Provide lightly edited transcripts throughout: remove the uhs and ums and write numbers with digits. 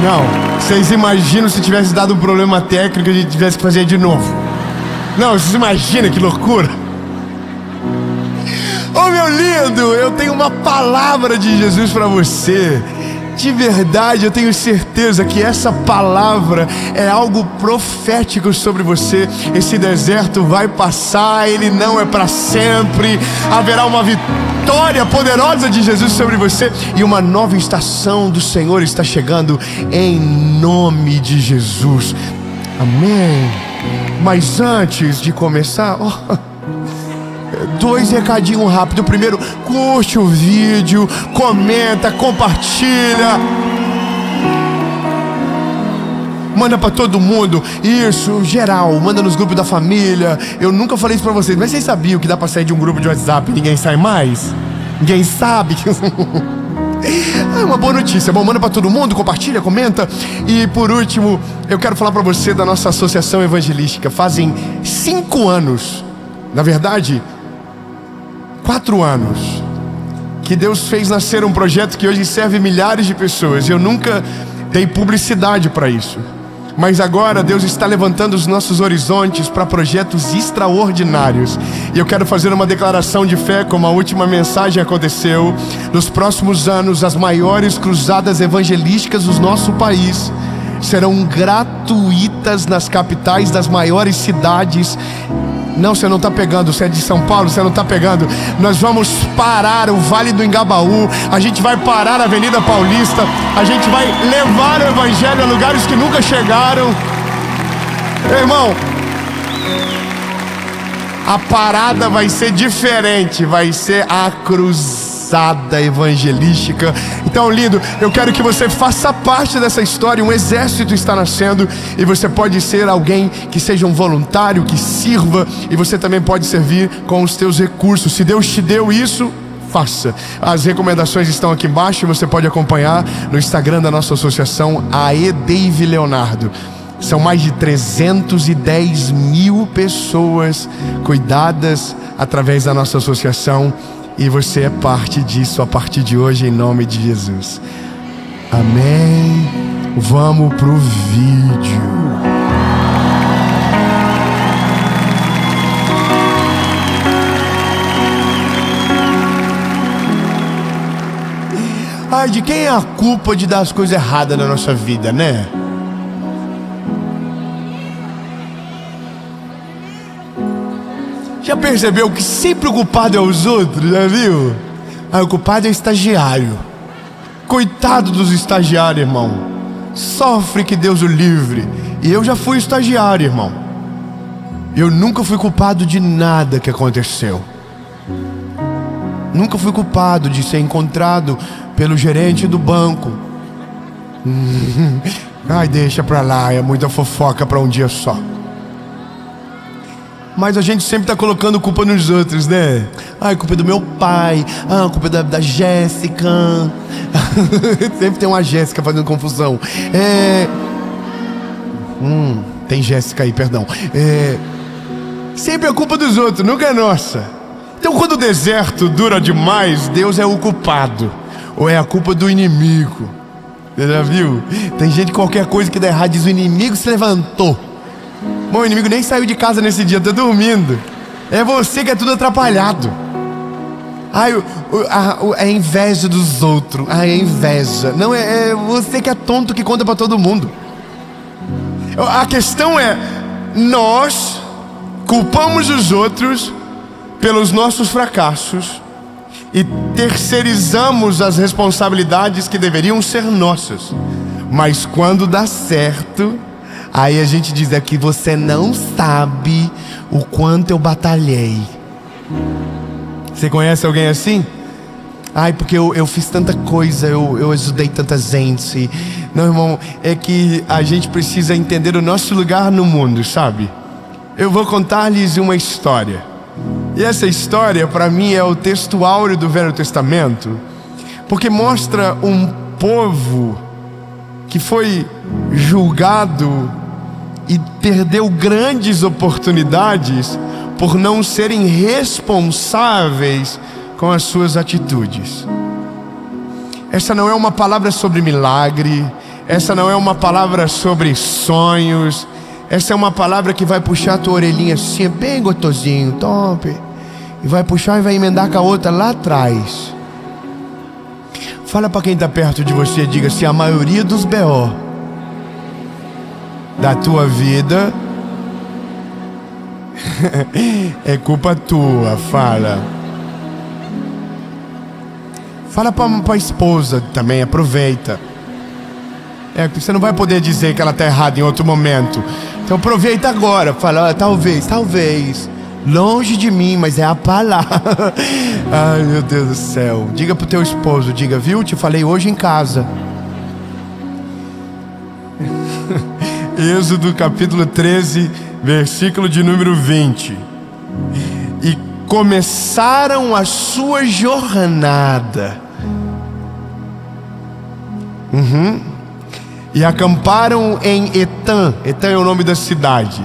Não, vocês imaginam se tivesse dado um problema técnico e a gente tivesse que fazer de novo? Não, vocês imaginam que loucura? Oh, meu lindo, eu tenho uma palavra de Jesus para você. De verdade, eu tenho certeza que essa palavra é algo profético sobre você. Esse deserto vai passar, ele não é para sempre. Haverá uma vitória poderosa de Jesus sobre você, e uma nova estação do Senhor está chegando em nome de Jesus. Amém. Mas antes de começar, dois recadinhos rápidos. Primeiro, curte o vídeo, comenta, compartilha, manda pra todo mundo. Isso, geral, manda nos grupos da família. Eu nunca falei isso pra vocês, mas vocês sabiam que dá pra sair de um grupo de WhatsApp e ninguém sai mais? Ninguém sabe? É uma boa notícia. Bom, manda pra todo mundo, compartilha, comenta. E por último, eu quero falar pra você da nossa associação evangelística. Fazem 5 anos, na verdade 4 anos, que Deus fez nascer um projeto que hoje serve milhares de pessoas. Eu nunca dei publicidade para isso, mas agora Deus está levantando os nossos horizontes para projetos extraordinários. E eu quero fazer uma declaração de fé, como a última mensagem aconteceu. Nos próximos anos, as maiores cruzadas evangelísticas do nosso país serão gratuitas nas capitais das maiores cidades. Não, você não está pegando, você é de São Paulo, você não está pegando. Nós vamos parar o Vale do Engabaú, a gente vai parar a Avenida Paulista, a gente vai levar o Evangelho a lugares que nunca chegaram. Irmão, a parada vai ser diferente, vai ser a cruzada evangelística. Então, lindo, eu quero que você faça parte dessa história. Um exército está nascendo, e você pode ser alguém que seja um voluntário, que sirva, e você também pode servir com os teus recursos. Se Deus te deu isso, faça. As recomendações estão aqui embaixo e você pode acompanhar no Instagram da nossa associação, AE Dave Leonardo. São mais de 310 mil pessoas cuidadas através da nossa associação, e você é parte disso a partir de hoje, em nome de Jesus. Amém. Vamos pro vídeo. Ai, de quem é a culpa de dar as coisas erradas na nossa vida, né? Já percebeu que sempre o culpado é os outros, já viu? O culpado é o estagiário. Coitado dos estagiários, irmão. Sofre, que Deus o livre. E eu já fui estagiário, irmão. Eu nunca fui culpado de nada que aconteceu. Nunca fui culpado de ser encontrado pelo gerente do banco. Ai, deixa pra lá, é muita fofoca pra um dia só. Mas a gente sempre tá colocando culpa nos outros, né? Ai, culpa é do meu pai. Culpa é da Jéssica. Sempre tem uma Jéssica fazendo confusão. Tem Jéssica aí, perdão. Sempre é culpa dos outros, nunca é nossa. Então, quando o deserto dura demais, Deus é o culpado. Ou é a culpa do inimigo. Você já viu? Tem gente, qualquer coisa que dá errado, diz: o inimigo se levantou. Bom, o inimigo nem saiu de casa nesse dia, tá dormindo. É você que é tudo atrapalhado. É inveja dos outros. É inveja. Não, é você que é tonto, que conta pra todo mundo. A questão é, nós culpamos os outros pelos nossos fracassos e terceirizamos as responsabilidades que deveriam ser nossas. Mas quando dá certo, aí a gente diz: é que você não sabe o quanto eu batalhei. Você conhece alguém assim? Porque eu fiz tanta coisa, eu ajudei tanta gente. Não, irmão, é que a gente precisa entender o nosso lugar no mundo, sabe? Eu vou contar-lhes uma história. E essa história, para mim, é o texto áureo do Velho Testamento, porque mostra um povo que foi julgado e perdeu grandes oportunidades por não serem responsáveis com as suas atitudes. Essa não é uma palavra sobre milagre, Essa não é uma palavra sobre sonhos. Essa é uma palavra que vai puxar a tua orelhinha assim, bem gostosinho, top. E vai puxar e vai emendar com a outra lá atrás. Fala para quem está perto de você, diga assim: a maioria dos BO da tua vida é culpa tua. Fala para a esposa também, aproveita. Você não vai poder dizer que ela está errada em outro momento. Então aproveita agora. Fala, talvez, longe de mim, mas é a palavra. Ai, meu Deus do céu. Diga pro teu esposo, diga, viu? Te falei hoje em casa. Êxodo capítulo 13, versículo de número 20. E começaram a sua jornada. E acamparam em Etã. Etã é o nome da cidade.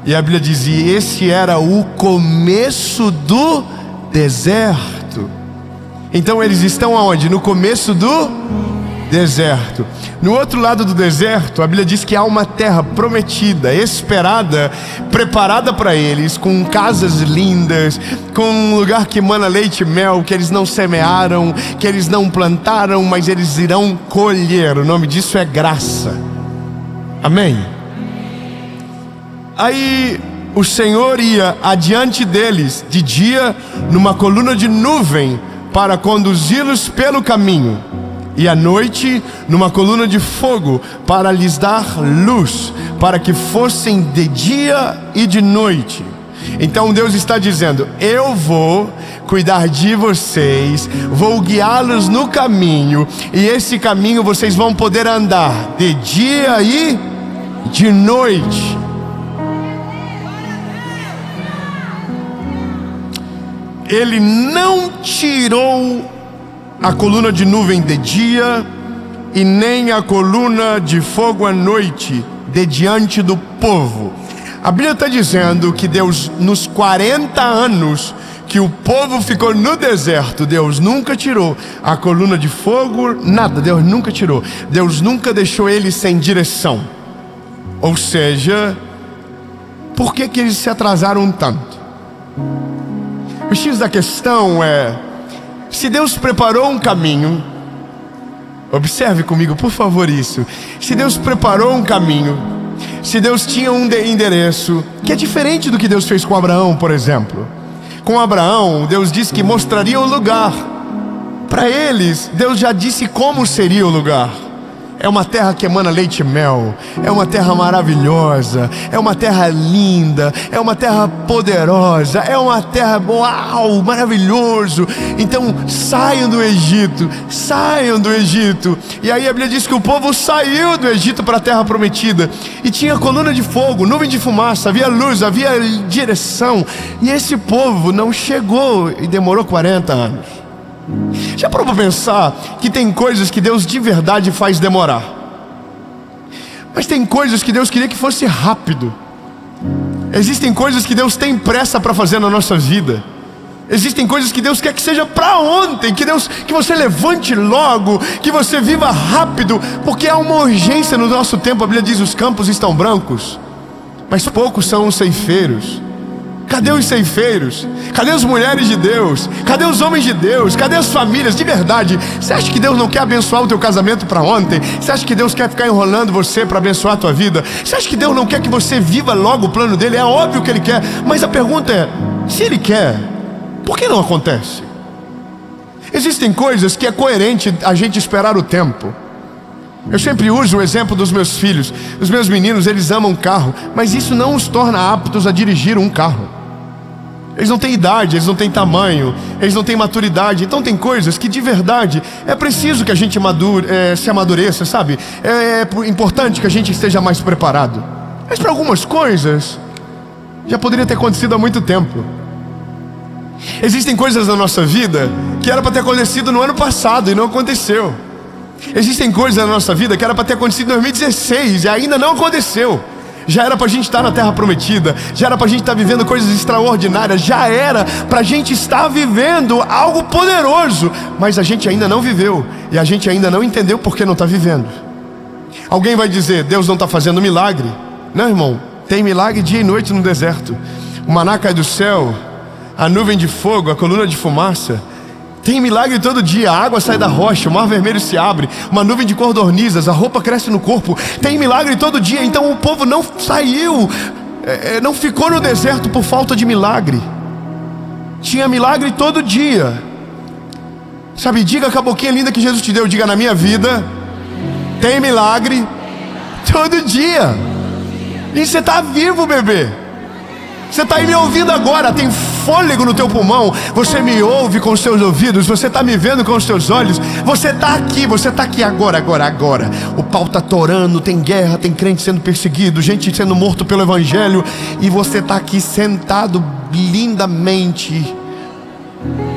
E a Bíblia diz: e esse era o começo do deserto. Então eles estão aonde? No começo do deserto. No outro lado do deserto, a Bíblia diz que há uma terra prometida, esperada, preparada para eles, com casas lindas, com um lugar que emana leite e mel, que eles não semearam, que eles não plantaram, mas eles irão colher. O nome disso é graça. Amém? Aí o Senhor ia adiante deles de dia numa coluna de nuvem para conduzi-los pelo caminho, e à noite numa coluna de fogo para lhes dar luz, para que fossem de dia e de noite. Então Deus está dizendo: eu vou cuidar de vocês, vou guiá-los no caminho, e esse caminho vocês vão poder andar de dia e de noite. Ele não tirou a coluna de nuvem de dia e nem a coluna de fogo à noite de diante do povo. A Bíblia está dizendo que Deus, nos 40 anos que o povo ficou no deserto, Deus nunca tirou a coluna de fogo, nada, Deus nunca tirou. Deus nunca deixou eles sem direção. Ou seja, por que eles se atrasaram tanto? O X da questão é: se Deus preparou um caminho, observe comigo por favor isso. Se Deus preparou um caminho, se Deus tinha um endereço, que é diferente do que Deus fez com Abraão, por exemplo. Com Abraão, Deus disse que mostraria o lugar. Para eles, Deus já disse como seria o lugar. É uma terra que emana leite e mel, é uma terra maravilhosa, é uma terra linda, é uma terra poderosa, é uma terra, uau, maravilhoso. Então saiam do Egito. E aí a Bíblia diz que o povo saiu do Egito para a terra prometida, e tinha coluna de fogo, nuvem de fumaça, havia luz, havia direção. E esse povo não chegou, e demorou 40 anos. Já parou para pensar que tem coisas que Deus de verdade faz demorar, mas tem coisas que Deus queria que fosse rápido. Existem coisas que Deus tem pressa para fazer na nossa vida. Existem coisas que Deus quer que seja para ontem, que você levante logo, que você viva rápido, porque há uma urgência no nosso tempo. A Bíblia diz: os campos estão brancos, mas poucos são os ceifeiros. Cadê os ceifeiros? Cadê as mulheres de Deus? Cadê os homens de Deus? Cadê as famílias de verdade? Você acha que Deus não quer abençoar o teu casamento para ontem? Você acha que Deus quer ficar enrolando você para abençoar a tua vida? Você acha que Deus não quer que você viva logo o plano dele? É óbvio que Ele quer, mas a pergunta é: se Ele quer, por que não acontece? Existem coisas que é coerente a gente esperar o tempo. Eu sempre uso o exemplo dos meus filhos. Os meus meninos, eles amam carro, mas isso não os torna aptos a dirigir um carro. Eles não têm idade, eles não têm tamanho, eles não têm maturidade. Então tem coisas que de verdade é preciso que a gente se amadureça, sabe? É importante que a gente esteja mais preparado. Mas para algumas coisas já poderia ter acontecido há muito tempo. Existem coisas na nossa vida que era para ter acontecido no ano passado e não aconteceu. Existem coisas na nossa vida que era para ter acontecido em 2016 e ainda não aconteceu. Já era para a gente estar na terra prometida, já era para a gente estar vivendo coisas extraordinárias, já era para a gente estar vivendo algo poderoso, mas a gente ainda não viveu, e a gente ainda não entendeu porque não está vivendo. Alguém vai dizer: Deus não está fazendo milagre. Não, irmão, tem milagre dia e noite no deserto. O maná cai do céu, a nuvem de fogo, a coluna de fumaça. Tem milagre todo dia, a água sai da rocha, o mar vermelho se abre, uma nuvem de codornizes, a roupa cresce no corpo. Tem milagre todo dia. Então o povo não saiu, não ficou no deserto por falta de milagre. Tinha milagre todo dia. Sabe, diga com a boquinha linda que Jesus te deu, diga: na minha vida tem milagre todo dia. E você está vivo, bebê. Você está aí me ouvindo agora, tem fôlego no teu pulmão. Você me ouve com os teus ouvidos, você está me vendo com os teus olhos. Você está aqui agora. O pau está torando, tem guerra, tem crente sendo perseguido, gente sendo morto pelo evangelho. E você está aqui sentado lindamente,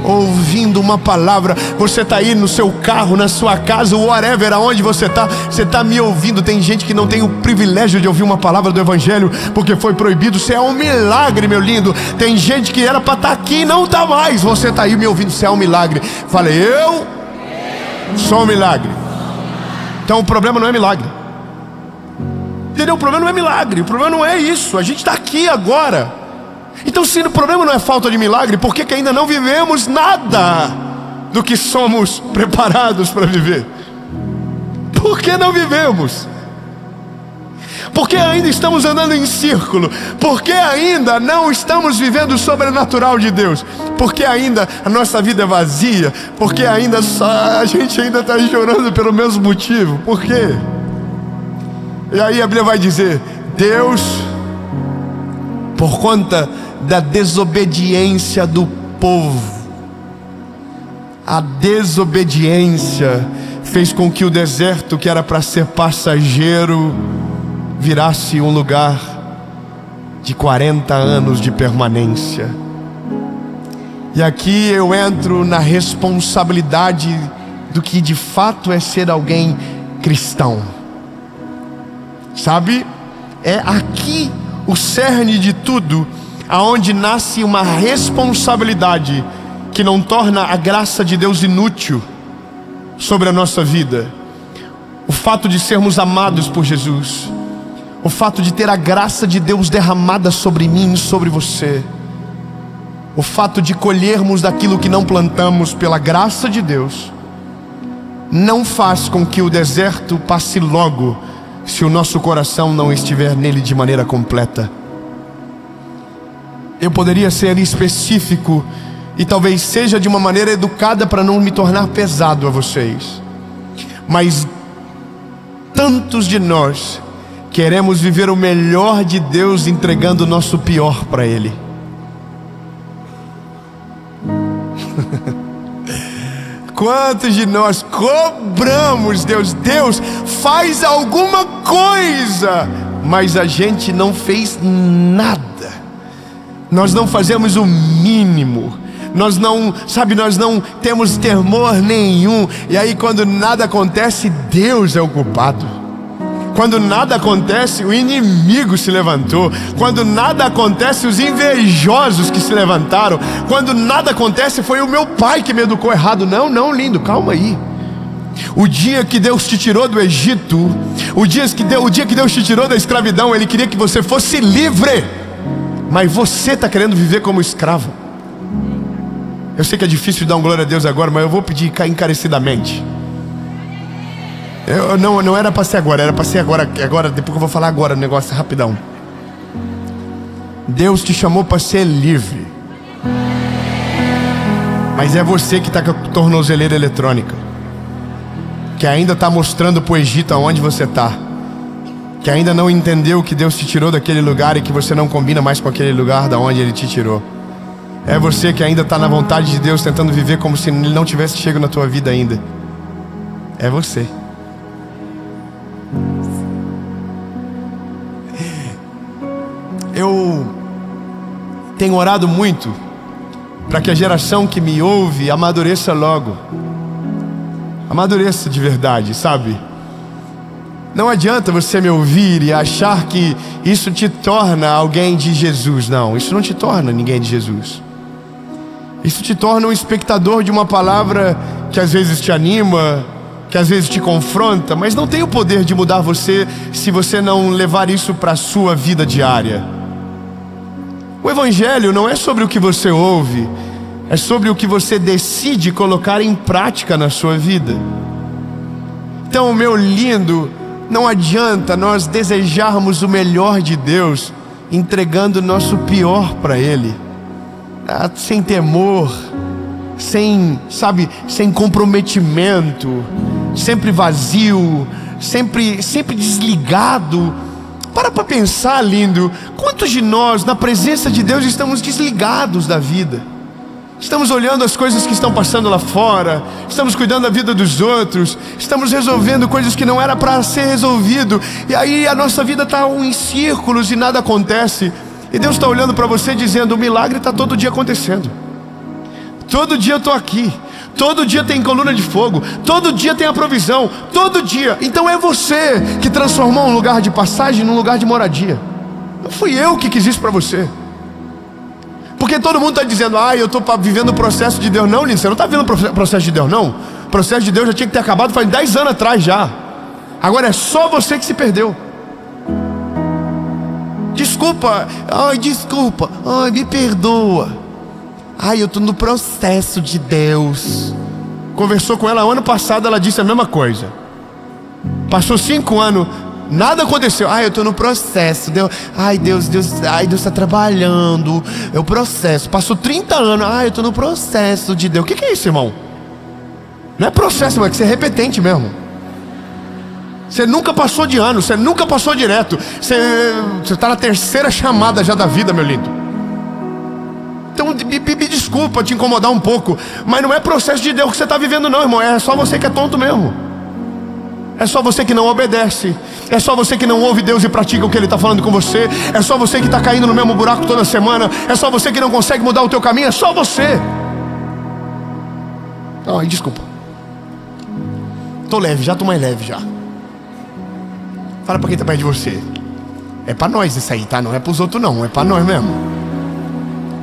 ouvindo uma palavra. Você está aí no seu carro, na sua casa, whatever, aonde você está me ouvindo. Tem gente que não tem o privilégio de ouvir uma palavra do evangelho porque foi proibido. Isso é um milagre, meu lindo. Tem gente que era para estar aqui e não está mais. Você está aí me ouvindo, isso é um milagre. Falei: eu sou um milagre. Então o problema não é milagre, entendeu? O problema não é milagre, o problema não é isso. A gente está aqui agora. Então, se o problema não é falta de milagre, por que ainda não vivemos nada do que somos preparados para viver? Por que não vivemos? Por que ainda estamos andando em círculo? Por que ainda não estamos vivendo o sobrenatural de Deus? Por que ainda a nossa vida é vazia? Por que ainda a gente ainda está chorando pelo mesmo motivo? Por quê? E aí a Bíblia vai dizer: Deus, por conta da desobediência do povo, a desobediência fez com que o deserto, que era para ser passageiro, virasse um lugar de 40 anos de permanência. E aqui eu entro na responsabilidade do que de fato é ser alguém cristão. Sabe? É aqui o cerne de tudo, aonde nasce uma responsabilidade que não torna a graça de Deus inútil sobre a nossa vida. O fato de sermos amados por Jesus, o fato de ter a graça de Deus derramada sobre mim e sobre você, o fato de colhermos daquilo que não plantamos pela graça de Deus, não faz com que o deserto passe logo, se o nosso coração não estiver nele de maneira completa. Eu poderia ser específico e talvez seja de uma maneira educada para não me tornar pesado a vocês, mas tantos de nós queremos viver o melhor de Deus entregando o nosso pior para Ele. Quantos de nós cobramos Deus, faz alguma coisa, mas a gente não fez nada. Nós não fazemos o mínimo. Nós não temos temor nenhum. E aí quando nada acontece, Deus é o culpado. Quando nada acontece, o inimigo se levantou. Quando nada acontece, os invejosos que se levantaram. Quando nada acontece, foi o meu pai que me educou errado. Não, lindo, calma aí. O dia que Deus te tirou do Egito, o dia que Deus te tirou da escravidão, Ele queria que você fosse livre. Mas você está querendo viver como escravo. Eu sei que é difícil dar um glória a Deus agora, mas eu vou pedir encarecidamente. Não era para ser agora, era para ser agora, depois que eu vou falar agora o negócio rapidão. Deus te chamou para ser livre, mas é você que está com a tornozeleira eletrônica, que ainda está mostrando para o Egito aonde você está, que ainda não entendeu que Deus te tirou daquele lugar e que você não combina mais com aquele lugar da onde Ele te tirou. É você que ainda está na vontade de Deus, tentando viver como se Ele não tivesse chego na tua vida ainda. É você. Eu tenho orado muito para que a geração que me ouve amadureça logo. Amadureça de verdade, sabe? Não adianta você me ouvir e achar que isso te torna alguém de Jesus. Não, isso não te torna ninguém de Jesus. Isso te torna um espectador de uma palavra que às vezes te anima, que às vezes te confronta, mas não tem o poder de mudar você se você não levar isso para a sua vida diária. O Evangelho não é sobre o que você ouve, é sobre o que você decide colocar em prática na sua vida. Então, meu lindo, não adianta nós desejarmos o melhor de Deus entregando o nosso pior para Ele, sem temor, sem comprometimento, sempre vazio, sempre desligado. Para pensar, lindo, quantos de nós na presença de Deus estamos desligados da vida? Estamos olhando as coisas que estão passando lá fora, estamos cuidando da vida dos outros, estamos resolvendo coisas que não era para ser resolvido, e aí a nossa vida está em círculos e nada acontece. E Deus está olhando para você dizendo: o milagre está todo dia acontecendo. Todo dia eu estou aqui, todo dia tem coluna de fogo, todo dia tem a provisão, todo dia. Então é você que transformou um lugar de passagem num lugar de moradia. Não fui eu que quis isso para você. Porque todo mundo está dizendo: eu estou vivendo o processo de Deus. Não, lindo, você não está vivendo o processo de Deus, não. O processo de Deus já tinha que ter acabado faz 10 anos atrás já. Agora é só você que se perdeu. Desculpa, me perdoa. Eu estou no processo de Deus. Conversou com ela ano passado, ela disse a mesma coisa. Passou 5 anos, nada aconteceu. Eu estou no processo. Deus está trabalhando. É o processo. Passou 30 anos. Eu estou no processo de Deus. O que é isso, irmão? Não é processo, mas é que você é repetente mesmo. Você nunca passou de ano, você nunca passou direto. Você está na terceira chamada já da vida, meu lindo. Então me desculpa te incomodar um pouco, mas não é processo de Deus que você está vivendo não, irmão. É só você que é tonto mesmo. É só você que não obedece. É só você que não ouve Deus e pratica o que Ele está falando com você. É só você que está caindo no mesmo buraco toda semana. É só você que não consegue mudar o teu caminho. É só você. Desculpa. Tô leve, já tô mais leve já. Fala pra quem tá perto de você. É pra nós isso aí, tá? Não é pros outros não, é pra nós mesmo.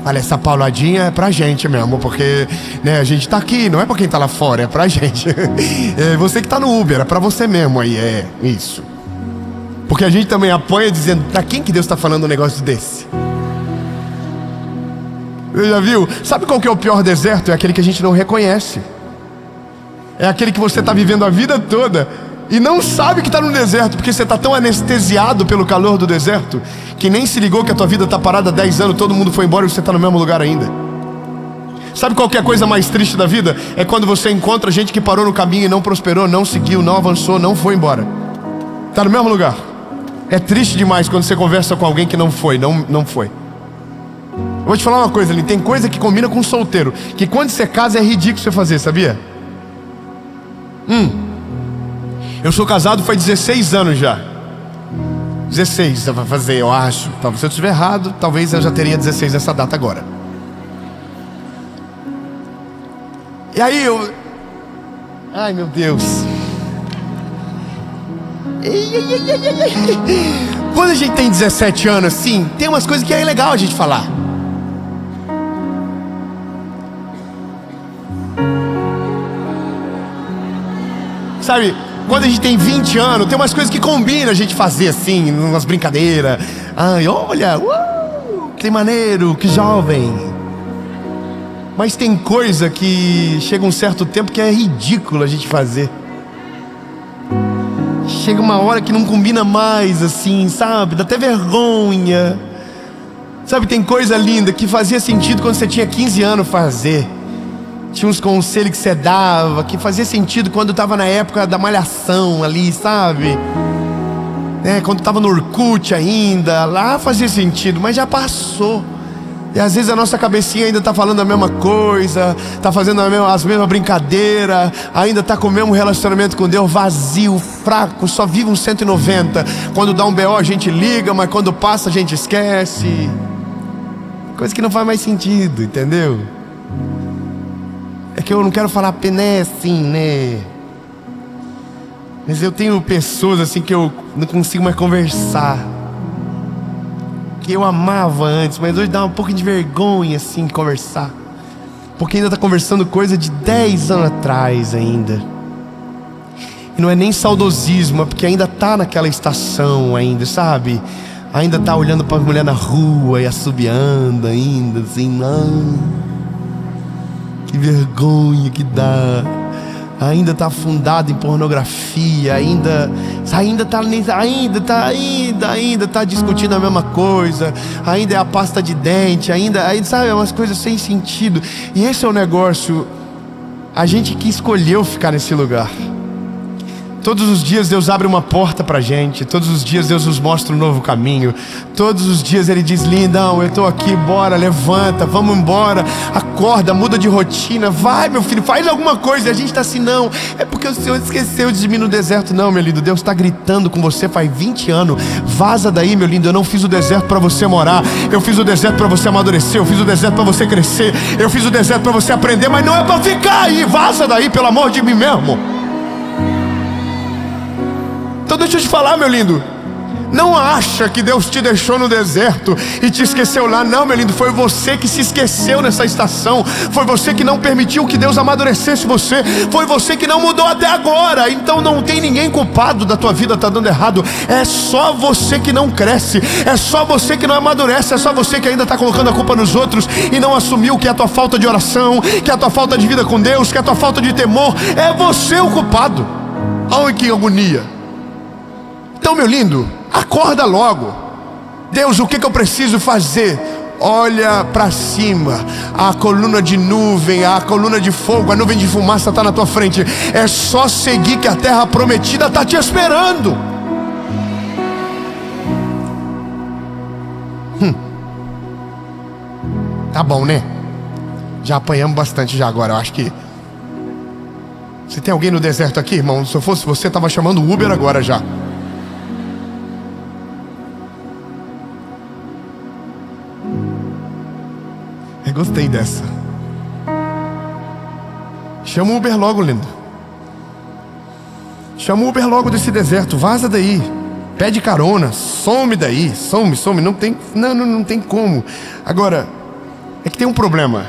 Olha, essa pauladinha é pra gente mesmo, porque a gente tá aqui, não é pra quem tá lá fora, é pra gente. É você que tá no Uber, é pra você mesmo aí, é isso. Porque a gente também apoia dizendo: pra quem que Deus tá falando um negócio desse? Você já viu? Sabe qual que é o pior deserto? É aquele que a gente não reconhece. É aquele que você tá vivendo a vida toda e não sabe que está no deserto, porque você está tão anestesiado pelo calor do deserto que nem se ligou que a tua vida está parada há 10 anos, todo mundo foi embora e você está no mesmo lugar ainda. Sabe qual que é a coisa mais triste da vida? É quando você encontra gente que parou no caminho e não prosperou, não seguiu, não avançou, não foi embora. Está no mesmo lugar. É triste demais quando você conversa com alguém que não foi. Eu vou te falar uma coisa, ali, tem coisa que combina com solteiro, que quando você casa é ridículo você fazer, sabia? Eu sou casado faz 16 anos já. 16 vai fazer, eu acho. Talvez se eu estiver errado, talvez eu já teria 16 nessa data agora. E aí ai meu Deus. Quando a gente tem 17 anos assim, tem umas coisas que é legal a gente falar. Sabe, quando a gente tem 20 anos, tem umas coisas que combina a gente fazer assim, umas brincadeiras. Olha, que maneiro, que jovem. Mas tem coisa que chega um certo tempo que é ridículo a gente fazer. Chega uma hora que não combina mais assim, sabe? Dá até vergonha. Sabe, tem coisa linda que fazia sentido quando você tinha 15 anos fazer. Tinha uns conselhos que você dava que fazia sentido quando estava na época da malhação ali, sabe? Quando estava no Orkut ainda, lá fazia sentido, mas já passou. E às vezes a nossa cabecinha ainda está falando a mesma coisa, está fazendo as mesmas brincadeiras, ainda está com o mesmo relacionamento com Deus, vazio, fraco, só vive uns 190. Quando dá um BO a gente liga, mas quando passa a gente esquece. Coisa que não faz mais sentido, entendeu? É que eu não quero falar pené assim, né? Mas eu tenho pessoas assim que eu não consigo mais conversar, que eu amava antes, mas hoje dá um pouco de vergonha assim conversar, porque ainda tá conversando coisa de 10 anos atrás ainda. E não é nem saudosismo, é porque ainda tá naquela estação ainda, sabe? Ainda tá olhando pra mulher na rua e assobiando ainda, assim, não. Que vergonha que dá. Ainda tá afundado em pornografia, ainda tá discutindo a mesma coisa, ainda é a pasta de dente, ainda sabe, é umas coisas sem sentido. E esse é o negócio, a gente que escolheu ficar nesse lugar. Todos os dias Deus abre uma porta pra gente. Todos os dias Deus nos mostra um novo caminho. Todos os dias Ele diz: lindão, eu tô aqui, bora, levanta, vamos embora. Acorda, muda de rotina. Vai, meu filho, faz alguma coisa. E a gente tá assim, não, é porque o Senhor esqueceu de mim no deserto. Não, meu lindo, Deus tá gritando com você faz 20 anos. Vaza daí, meu lindo, eu não fiz o deserto pra você morar. Eu fiz o deserto pra você amadurecer. Eu fiz o deserto pra você crescer. Eu fiz o deserto pra você aprender. Mas não é pra ficar aí. Vaza daí, pelo amor de mim mesmo. Então deixa eu te falar, meu lindo, não acha que Deus te deixou no deserto e te esqueceu lá. Não, meu lindo, foi você que se esqueceu nessa estação. Foi você que não permitiu que Deus amadurecesse você. Foi você que não mudou até agora. Então não tem ninguém culpado da tua vida tá dando errado. É só você que não cresce. É só você que não amadurece. É só você que ainda está colocando a culpa nos outros e não assumiu que é a tua falta de oração, que é a tua falta de vida com Deus, que é a tua falta de temor. É você o culpado. Olha que agonia. Então, meu lindo, acorda logo. Deus, o que eu preciso fazer? Olha para cima. A coluna de nuvem, a coluna de fogo, a nuvem de fumaça está na tua frente. É só seguir que a terra prometida está te esperando. Tá bom, né? Já apanhamos bastante já agora, eu acho que... Se tem alguém no deserto aqui, irmão, se eu fosse você, tava chamando o Uber agora já. Eu gostei dessa. Chama o Uber logo, lindo. Chama o Uber logo desse deserto. Vaza daí. Pede carona. Some daí. Some. Não tem como. Agora, é que tem um problema.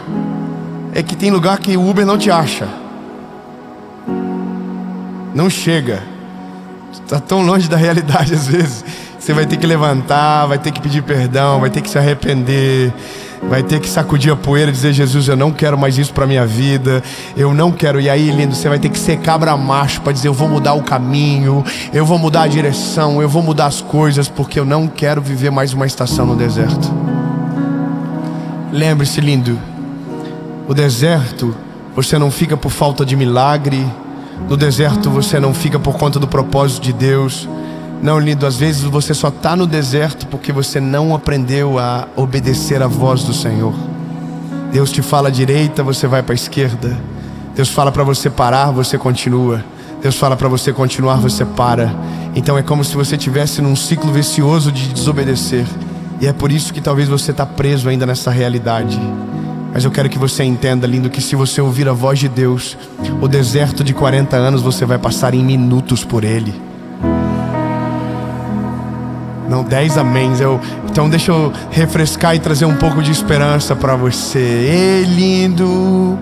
É que tem lugar que o Uber não te acha. Não chega. Está tão longe da realidade às vezes. Você vai ter que levantar, vai ter que pedir perdão, vai ter que se arrepender, vai ter que sacudir a poeira e dizer: Jesus, eu não quero mais isso para minha vida, eu não quero. E aí, lindo, você vai ter que ser cabra macho para dizer: eu vou mudar o caminho, eu vou mudar a direção, eu vou mudar as coisas, porque eu não quero viver mais uma estação no deserto. Lembre-se, lindo, o deserto, você não fica por falta de milagre. No deserto você não fica por conta do propósito de Deus. Não, lindo, às vezes você só está no deserto porque você não aprendeu a obedecer a voz do Senhor. Deus te fala à direita, você vai para a esquerda. Deus fala para você parar, você continua. Deus fala para você continuar, você para. Então é como se você estivesse num ciclo vicioso de desobedecer. E é por isso que talvez você está preso ainda nessa realidade. Mas eu quero que você entenda, lindo, que se você ouvir a voz de Deus, o deserto de 40 anos você vai passar em minutos por ele. Não, 10 améns. Então deixa eu refrescar e trazer um pouco de esperança para você. Ei, lindo.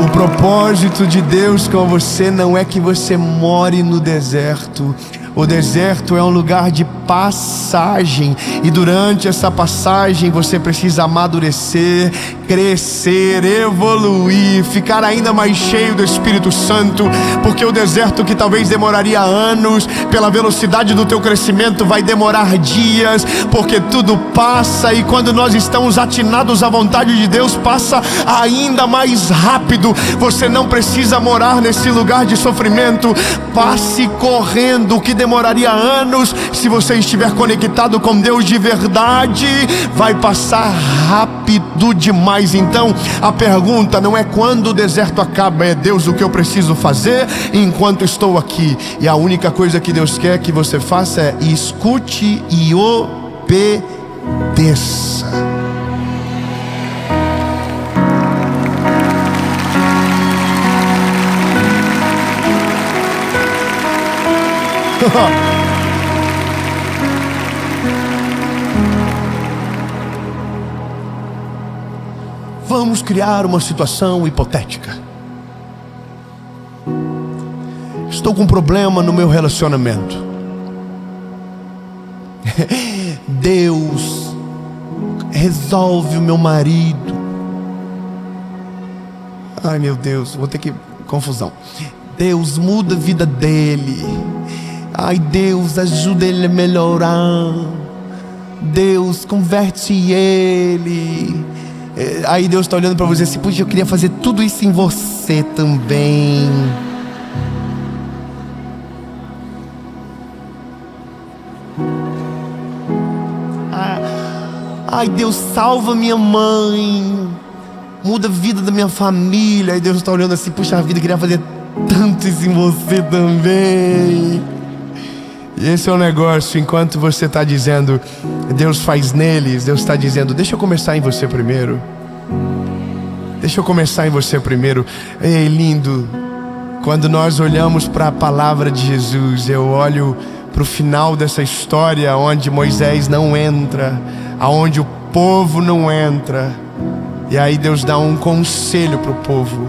O propósito de Deus com você não é que você more no deserto. O deserto é um lugar de passagem, e durante essa passagem você precisa amadurecer, crescer, evoluir, ficar ainda mais cheio do Espírito Santo, porque o deserto que talvez demoraria anos, pela velocidade do teu crescimento vai demorar dias, porque tudo passa, e quando nós estamos atinados à vontade de Deus, passa ainda mais rápido. Você não precisa morar nesse lugar de sofrimento. Passe correndo, que demoraria anos. Se você estiver conectado com Deus de verdade, vai passar rápido demais. Então a pergunta não é quando o deserto acaba, é: Deus, o que eu preciso fazer enquanto estou aqui? E a única coisa que Deus quer que você faça é: escute e obedeça. Vamos criar uma situação hipotética. Estou com um problema no meu relacionamento. Deus resolve o meu marido. Ai meu Deus, vou ter que... confusão. Deus muda a vida dele. Ai Deus, ajuda ele a melhorar. Deus converte ele. Aí Deus está olhando para você assim: puxa, eu queria fazer tudo isso em você também. Ai Deus, salva minha mãe, muda a vida da minha família. Aí Deus está olhando assim: puxa vida, eu queria fazer tanto isso em você também. E esse é o negócio. Enquanto você está dizendo Deus faz neles, Deus está dizendo: deixa eu começar em você primeiro. Deixa eu começar em você primeiro. Ei, lindo, quando nós olhamos para a palavra de Jesus, eu olho para o final dessa história, onde Moisés não entra, aonde o povo não entra. E aí Deus dá um conselho para o povo: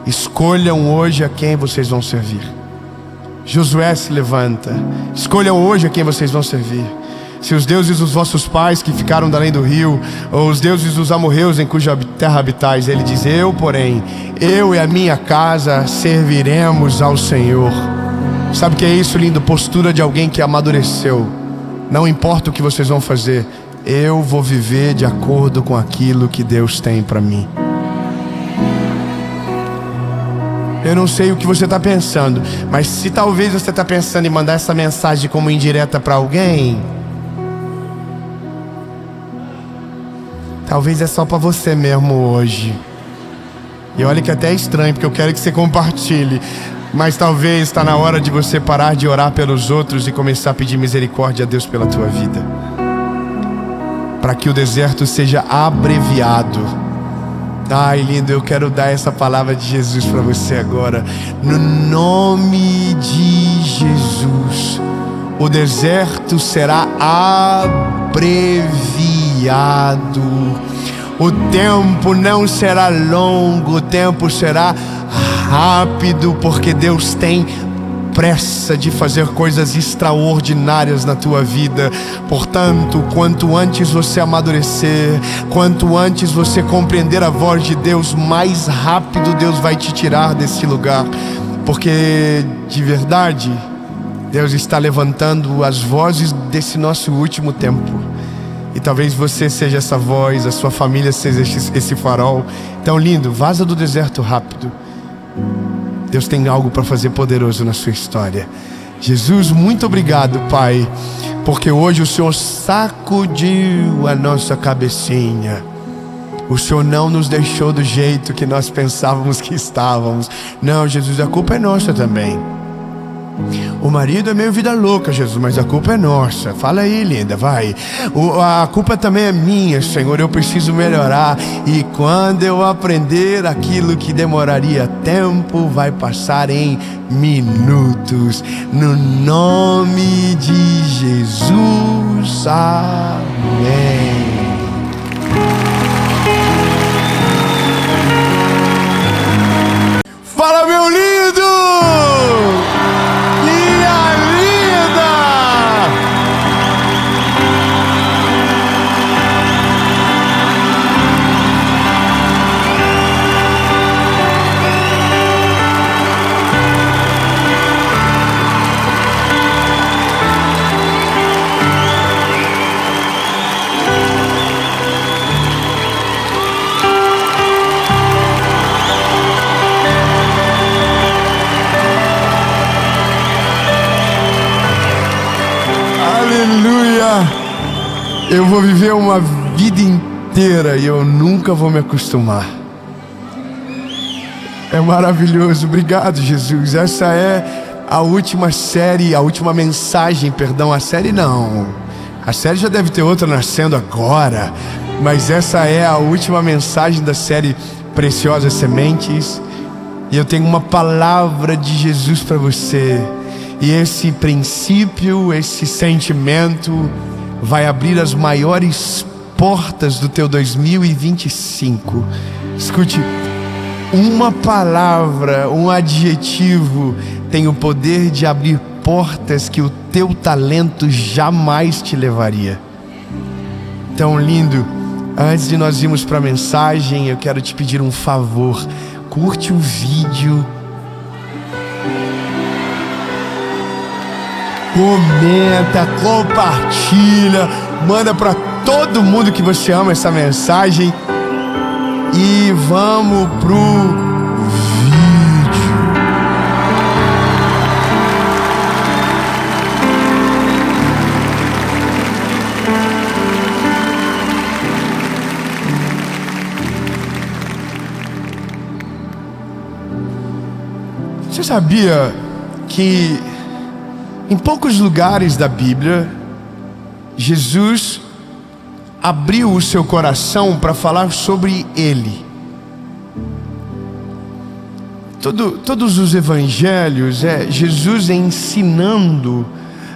escolham hoje a quem vocês vão servir. Josué se levanta: escolham hoje a quem vocês vão servir. Se os deuses dos vossos pais que ficaram da além do rio, ou os deuses dos amorreus em cuja terra habitais. Ele diz: eu, porém, eu e a minha casa serviremos ao Senhor. Sabe o que é isso, lindo? Postura de alguém que amadureceu. Não importa o que vocês vão fazer, eu vou viver de acordo com aquilo que Deus tem para mim. Eu não sei o que você está pensando, mas se talvez você está pensando em mandar essa mensagem como indireta para alguém, talvez é só para você mesmo hoje. E olha que até é estranho, porque eu quero que você compartilhe. Mas talvez está na hora de você parar de orar pelos outros e começar a pedir misericórdia a Deus pela tua vida, para que o deserto seja abreviado. Ai, lindo, eu quero dar essa palavra de Jesus para você agora. No nome de Jesus, o deserto será abreviado. O tempo não será longo, o tempo será rápido, porque Deus tem pressa de fazer coisas extraordinárias na tua vida. Portanto, quanto antes você amadurecer, quanto antes você compreender a voz de Deus, mais rápido Deus vai te tirar desse lugar. Porque, de verdade, Deus está levantando as vozes desse nosso último tempo. E talvez você seja essa voz, a sua família seja esse farol. Então, lindo, vaza do deserto rápido. Deus tem algo para fazer poderoso na sua história. Jesus, muito obrigado, Pai, porque hoje o Senhor sacudiu a nossa cabecinha. O Senhor não nos deixou do jeito que nós pensávamos que estávamos. Não, Jesus, a culpa é nossa também. O marido é meio vida louca, Jesus, mas a culpa é nossa. Fala aí, linda, vai. A culpa também é minha, Senhor, eu preciso melhorar. E quando eu aprender aquilo que demoraria tempo, vai passar em minutos. No nome de Jesus, amém. Fala, meu lindo! Aleluia! Eu vou viver uma vida inteira e eu nunca vou me acostumar. É maravilhoso. Obrigado, Jesus. Essa é a última série, a última mensagem, perdão, a série não. A série já deve ter outra nascendo agora, mas essa é a última mensagem da série Preciosas Sementes. E eu tenho uma palavra de Jesus para você. E esse princípio, esse sentimento vai abrir as maiores portas do teu 2025. Escute, uma palavra, um adjetivo tem o poder de abrir portas que o teu talento jamais te levaria. Tão lindo. Antes de nós irmos para a mensagem, eu quero te pedir um favor. Curte o vídeo, comenta, compartilha, manda para todo mundo que você ama essa mensagem. E vamos pro vídeo. Você sabia que em poucos lugares da Bíblia Jesus abriu o seu coração para falar sobre Ele? Todos os evangelhos é Jesus ensinando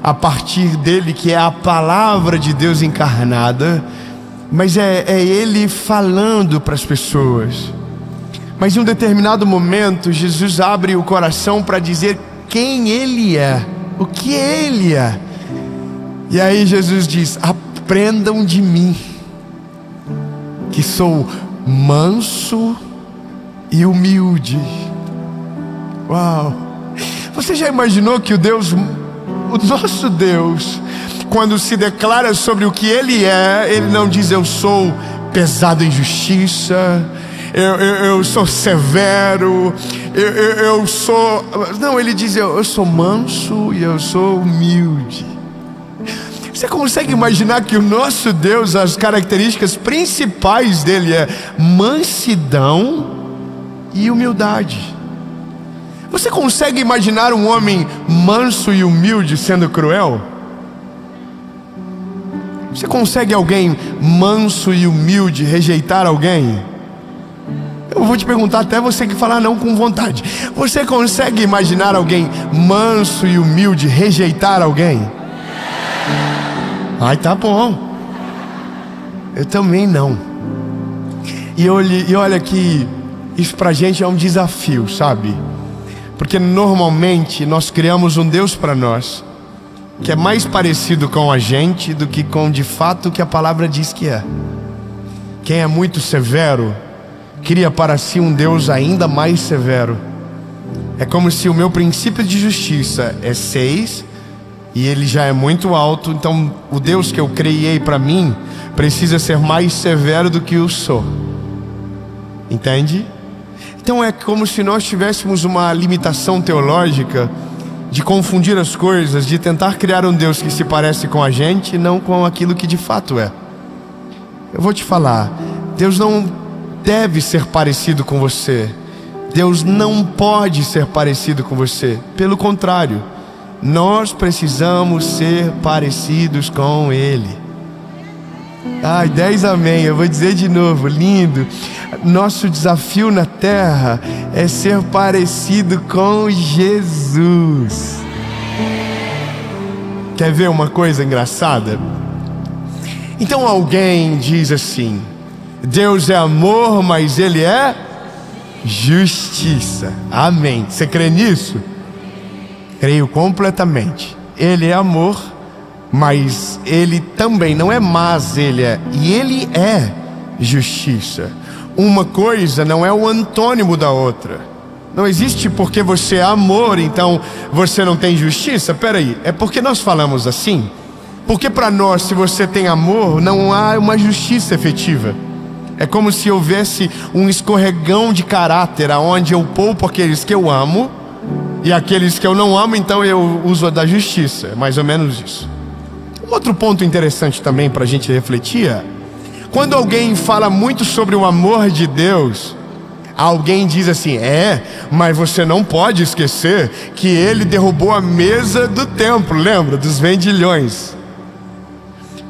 a partir dele, que é a palavra de Deus encarnada, mas é Ele falando para as pessoas. Mas em um determinado momento Jesus abre o coração para dizer quem Ele é, o que Ele é. E aí Jesus diz: aprendam de mim, que sou manso e humilde. Uau! Você já imaginou que o nosso Deus, quando se declara sobre o que Ele é, Ele não diz eu sou pesado em justiça, eu sou severo, eu sou... Não, Ele diz eu sou manso e eu sou humilde. Você consegue imaginar que o nosso Deus, as características principais dele é mansidão e humildade? Você consegue imaginar um homem manso e humilde sendo cruel? Você consegue alguém manso e humilde rejeitar alguém? Eu vou te perguntar até você que falar não com vontade. Você consegue imaginar alguém manso e humilde rejeitar alguém? Ai, tá bom. Eu também não. E olha que isso pra gente é um desafio, sabe? Porque normalmente nós criamos um Deus para nós que é mais parecido com a gente do que com de fato o que a palavra diz que é. Quem é muito severo cria para si um Deus ainda mais severo. É como se o meu princípio de justiça é 6 e ele já é muito alto, então o Deus que eu criei para mim precisa ser mais severo do que eu sou. Entende? Então é como se nós tivéssemos uma limitação teológica de confundir as coisas, de tentar criar um Deus que se parece com a gente, não com aquilo que de fato é. Eu vou te falar, Deus não deve ser parecido com você. Deus não pode ser parecido com você. Pelo contrário, nós precisamos ser parecidos com Ele. Ai, 10 amém, eu vou dizer de novo, lindo. Nosso desafio na terra é ser parecido com Jesus. Quer ver uma coisa engraçada? Então alguém diz assim: Deus é amor, mas Ele é justiça. Amém. Você crê nisso? Creio completamente. Ele é amor, mas Ele também não é mas, Ele é. E Ele é justiça. Uma coisa não é o antônimo da outra. Não existe porque você é amor, então você não tem justiça. Peraí, é porque nós falamos assim? Porque para nós, se você tem amor, não há uma justiça efetiva. É como se houvesse um escorregão de caráter, onde eu poupo aqueles que eu amo e aqueles que eu não amo, então eu uso a da justiça. É mais ou menos isso. Um outro ponto interessante também para a gente refletir é: quando alguém fala muito sobre o amor de Deus, alguém diz assim: mas você não pode esquecer que Ele derrubou a mesa do templo, lembra? Dos vendilhões.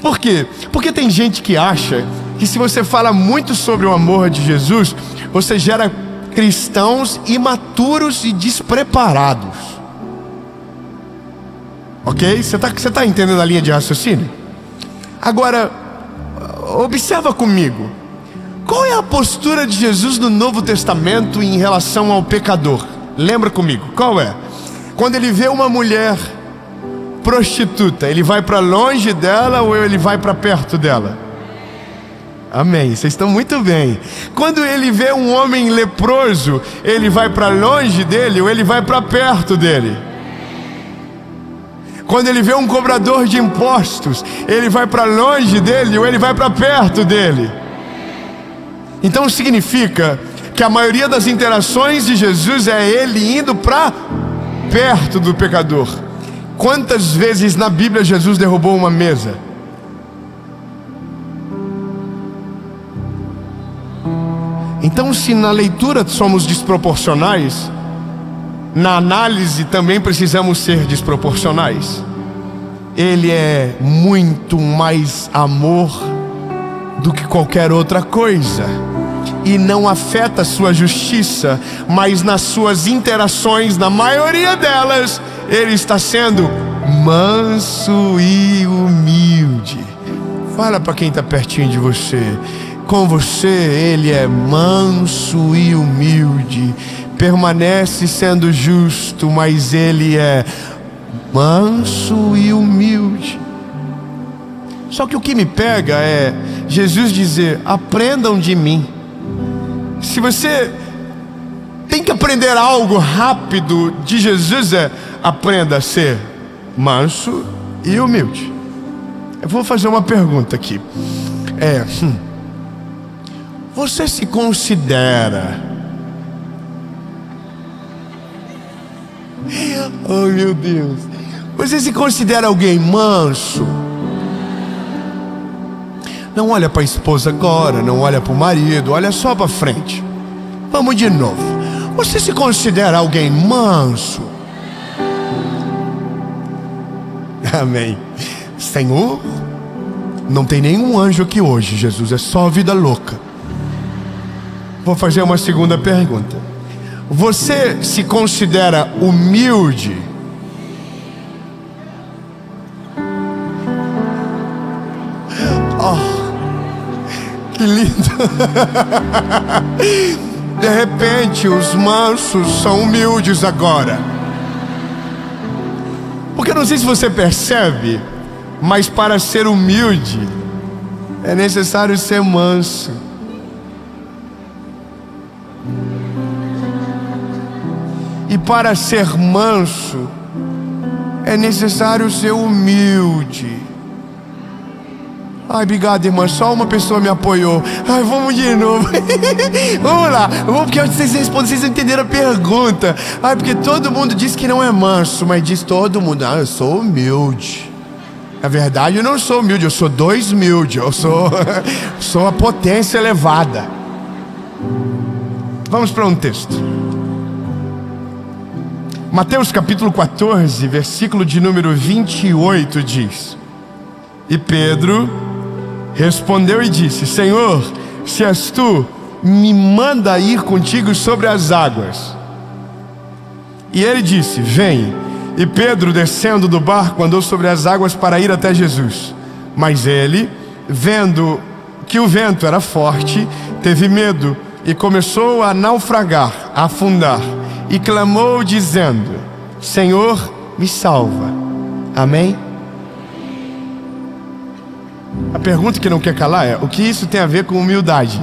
Por quê? Porque tem gente que acha que se você fala muito sobre o amor de Jesus, você gera cristãos imaturos e despreparados. Ok? Você tá entendendo a linha de raciocínio? Agora, Observa comigo. Qual é a postura de Jesus no Novo Testamento em relação ao pecador? Lembra comigo, qual é? Quando ele vê uma mulher prostituta, ele vai para longe dela ou ele vai para perto dela? Amém, vocês estão muito bem. Quando ele vê um homem leproso, ele vai para longe dele ou ele vai para perto dele? Quando ele vê um cobrador de impostos, ele vai para longe dele ou ele vai para perto dele? Então significa que a maioria das interações de Jesus é ele indo para perto do pecador. Quantas vezes na Bíblia Jesus derrubou uma mesa? Então, se na leitura somos desproporcionais, na análise também precisamos ser desproporcionais. Ele é muito mais amor do que qualquer outra coisa, e não afeta a sua justiça, mas nas suas interações, na maioria delas, ele está sendo manso e humilde. Fala para quem está pertinho de você. Com você, ele é manso e humilde. Permanece sendo justo, mas ele é manso e humilde. Só que o que me pega é Jesus dizer: aprendam de mim. Se você tem que aprender algo rápido de Jesus, aprenda a ser manso e humilde. Eu vou fazer uma pergunta aqui. Você se considera... Oh meu Deus. Você se considera alguém manso? Não olha para a esposa agora, não olha para o marido, olha só para frente. Vamos de novo. Você se considera alguém manso? Amém. Senhor, não tem nenhum anjo aqui hoje, Jesus, é só vida louca. Vou fazer uma segunda pergunta. Você se considera humilde? Que lindo. De repente os mansos são humildes agora. Porque eu não sei se você percebe, mas para ser humilde é necessário ser manso. E para ser manso é necessário ser humilde. Ai, obrigado, irmã, só uma pessoa me apoiou. Ai, vamos de novo. Vamos lá, porque vocês respondem, vocês entenderam a pergunta. Ai, porque todo mundo diz que não é manso, mas diz todo mundo: eu sou humilde. Na verdade, eu não sou humilde, eu sou dois humilde. Eu sou a potência elevada. Vamos para um texto. Mateus capítulo 14, versículo de número 28 diz: E Pedro respondeu e disse: Senhor, se és tu, me manda ir contigo sobre as águas. E ele disse: Vem. E Pedro, descendo do barco, andou sobre as águas para ir até Jesus. Mas ele, vendo que o vento era forte, teve medo e começou a naufragar, a afundar, e clamou dizendo: Senhor, me salva. Amém? A pergunta que não quer calar é: o que isso tem a ver com humildade?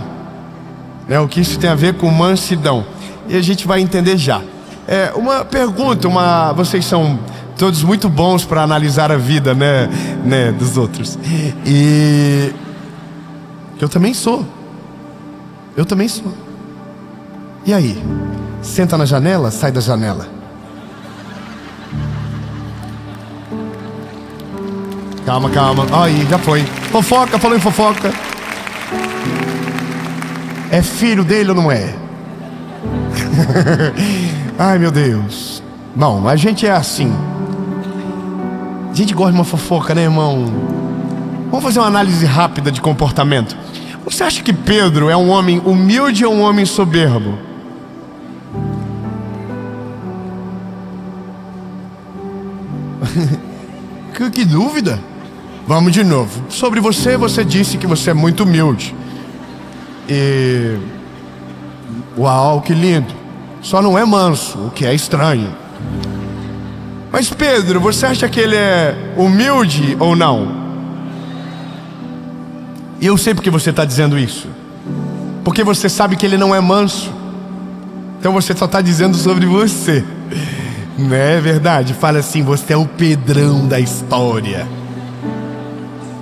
O que isso tem a ver com mansidão? E a gente vai entender já. Uma pergunta, vocês são todos muito bons para analisar a vida, né, dos outros. E eu também sou. Eu também sou. E aí? Senta na janela, sai da janela. Calma, calma. Aí, já foi. Fofoca, falou em fofoca. É filho dele ou não é? Ai, meu Deus. Bom, a gente é assim. A gente gosta de uma fofoca, né, irmão? Vamos fazer uma análise rápida de comportamento. Você acha que Pedro é um homem humilde ou um homem soberbo? Que dúvida. Vamos de novo. Sobre você, você disse que você é muito humilde. E... uau, que lindo. Só não é manso, o que é estranho. Mas Pedro, você acha que ele é humilde ou não? E eu sei porque você está dizendo isso. Porque você sabe que ele não é manso. Então você só está dizendo sobre você. Não é verdade? Fala assim, você é o Pedrão da história.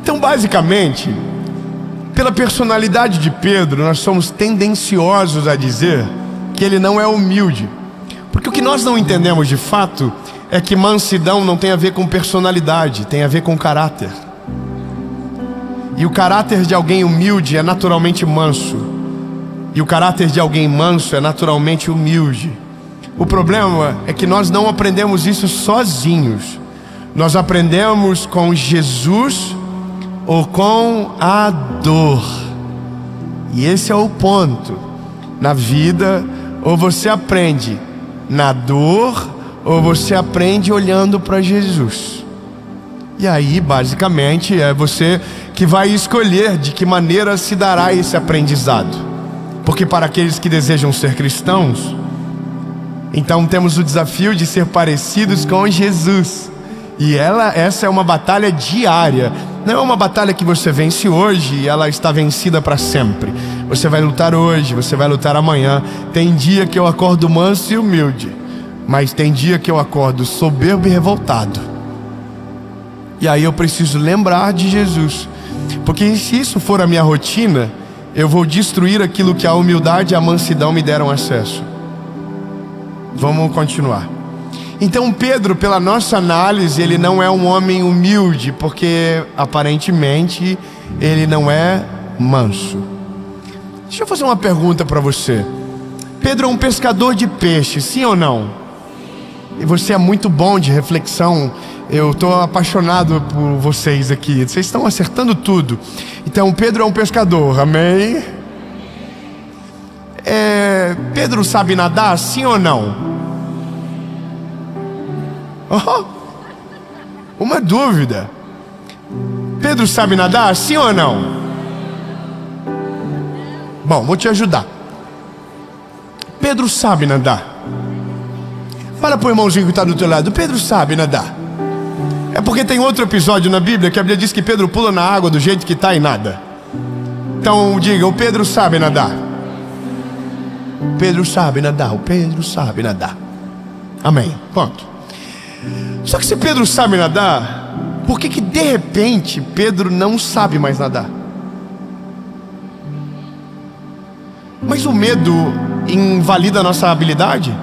Então basicamente, pela personalidade de Pedro, nós somos tendenciosos a dizer que ele não é humilde. Porque o que nós não entendemos de fato é que mansidão não tem a ver com personalidade, tem a ver com caráter. E o caráter de alguém humilde é naturalmente manso. E o caráter de alguém manso é naturalmente humilde. O problema é que nós não aprendemos isso sozinhos. Nós aprendemos com Jesus ou com a dor. E esse é o ponto. Na vida, ou você aprende na dor, ou você aprende olhando para Jesus. E aí, basicamente, é você que vai escolher de que maneira se dará esse aprendizado. Porque para aqueles que desejam ser cristãos, então temos o desafio de ser parecidos com Jesus. E essa é uma batalha diária. Não é uma batalha que você vence hoje e ela está vencida para sempre. Você vai lutar hoje, você vai lutar amanhã. Tem dia que eu acordo manso e humilde, mas tem dia que eu acordo soberbo e revoltado. E aí eu preciso lembrar de Jesus. Porque se isso for a minha rotina, eu vou destruir aquilo que a humildade e a mansidão me deram acesso. Vamos continuar. Então Pedro, pela nossa análise, ele não é um homem humilde, porque aparentemente ele não é manso. Deixa eu fazer uma pergunta para você. Pedro é um pescador de peixe, sim ou não? E você é muito bom de reflexão. Eu estou apaixonado por vocês aqui. Vocês estão acertando tudo. Então Pedro é um pescador, amém? Pedro sabe nadar, sim ou não? Uma dúvida. Pedro sabe nadar, sim ou não? Bom, vou te ajudar. Pedro sabe nadar. Fala pro irmãozinho que está do teu lado. Pedro sabe nadar. É porque tem outro episódio na Bíblia que a Bíblia diz que Pedro pula na água do jeito que está e nada. Então diga, o Pedro sabe nadar. Pedro sabe nadar, o Pedro sabe nadar. Amém, ponto. Só que se Pedro sabe nadar, por que de repente Pedro não sabe mais nadar? Mas o medo invalida a nossa habilidade?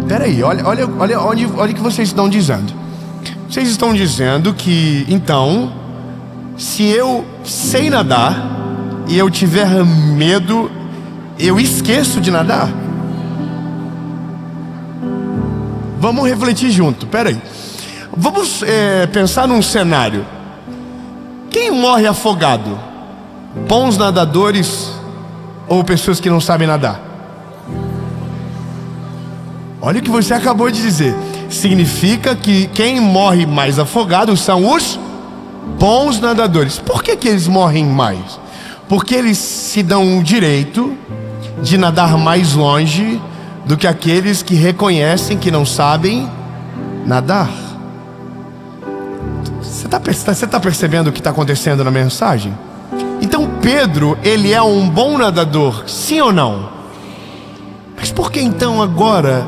Peraí, olha o que vocês estão dizendo. Vocês estão dizendo que, então, se eu sei nadar e eu tiver medo, eu esqueço de nadar? Vamos refletir junto, peraí. Vamos pensar num cenário. Quem morre afogado? Bons nadadores ou pessoas que não sabem nadar? Olha o que você acabou de dizer. Significa que quem morre mais afogado são os bons nadadores. Por que eles morrem mais? Porque eles se dão o direito de nadar mais longe do que aqueles que reconhecem que não sabem nadar. Você está percebendo o que está acontecendo na mensagem? Então Pedro, ele é um bom nadador, sim ou não? Mas por que então agora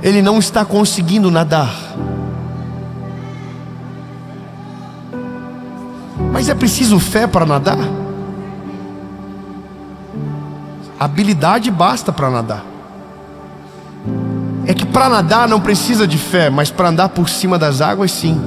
ele não está conseguindo nadar? Mas é preciso fé para nadar? Habilidade basta para nadar. É que para nadar não precisa de fé, mas para andar por cima das águas, sim.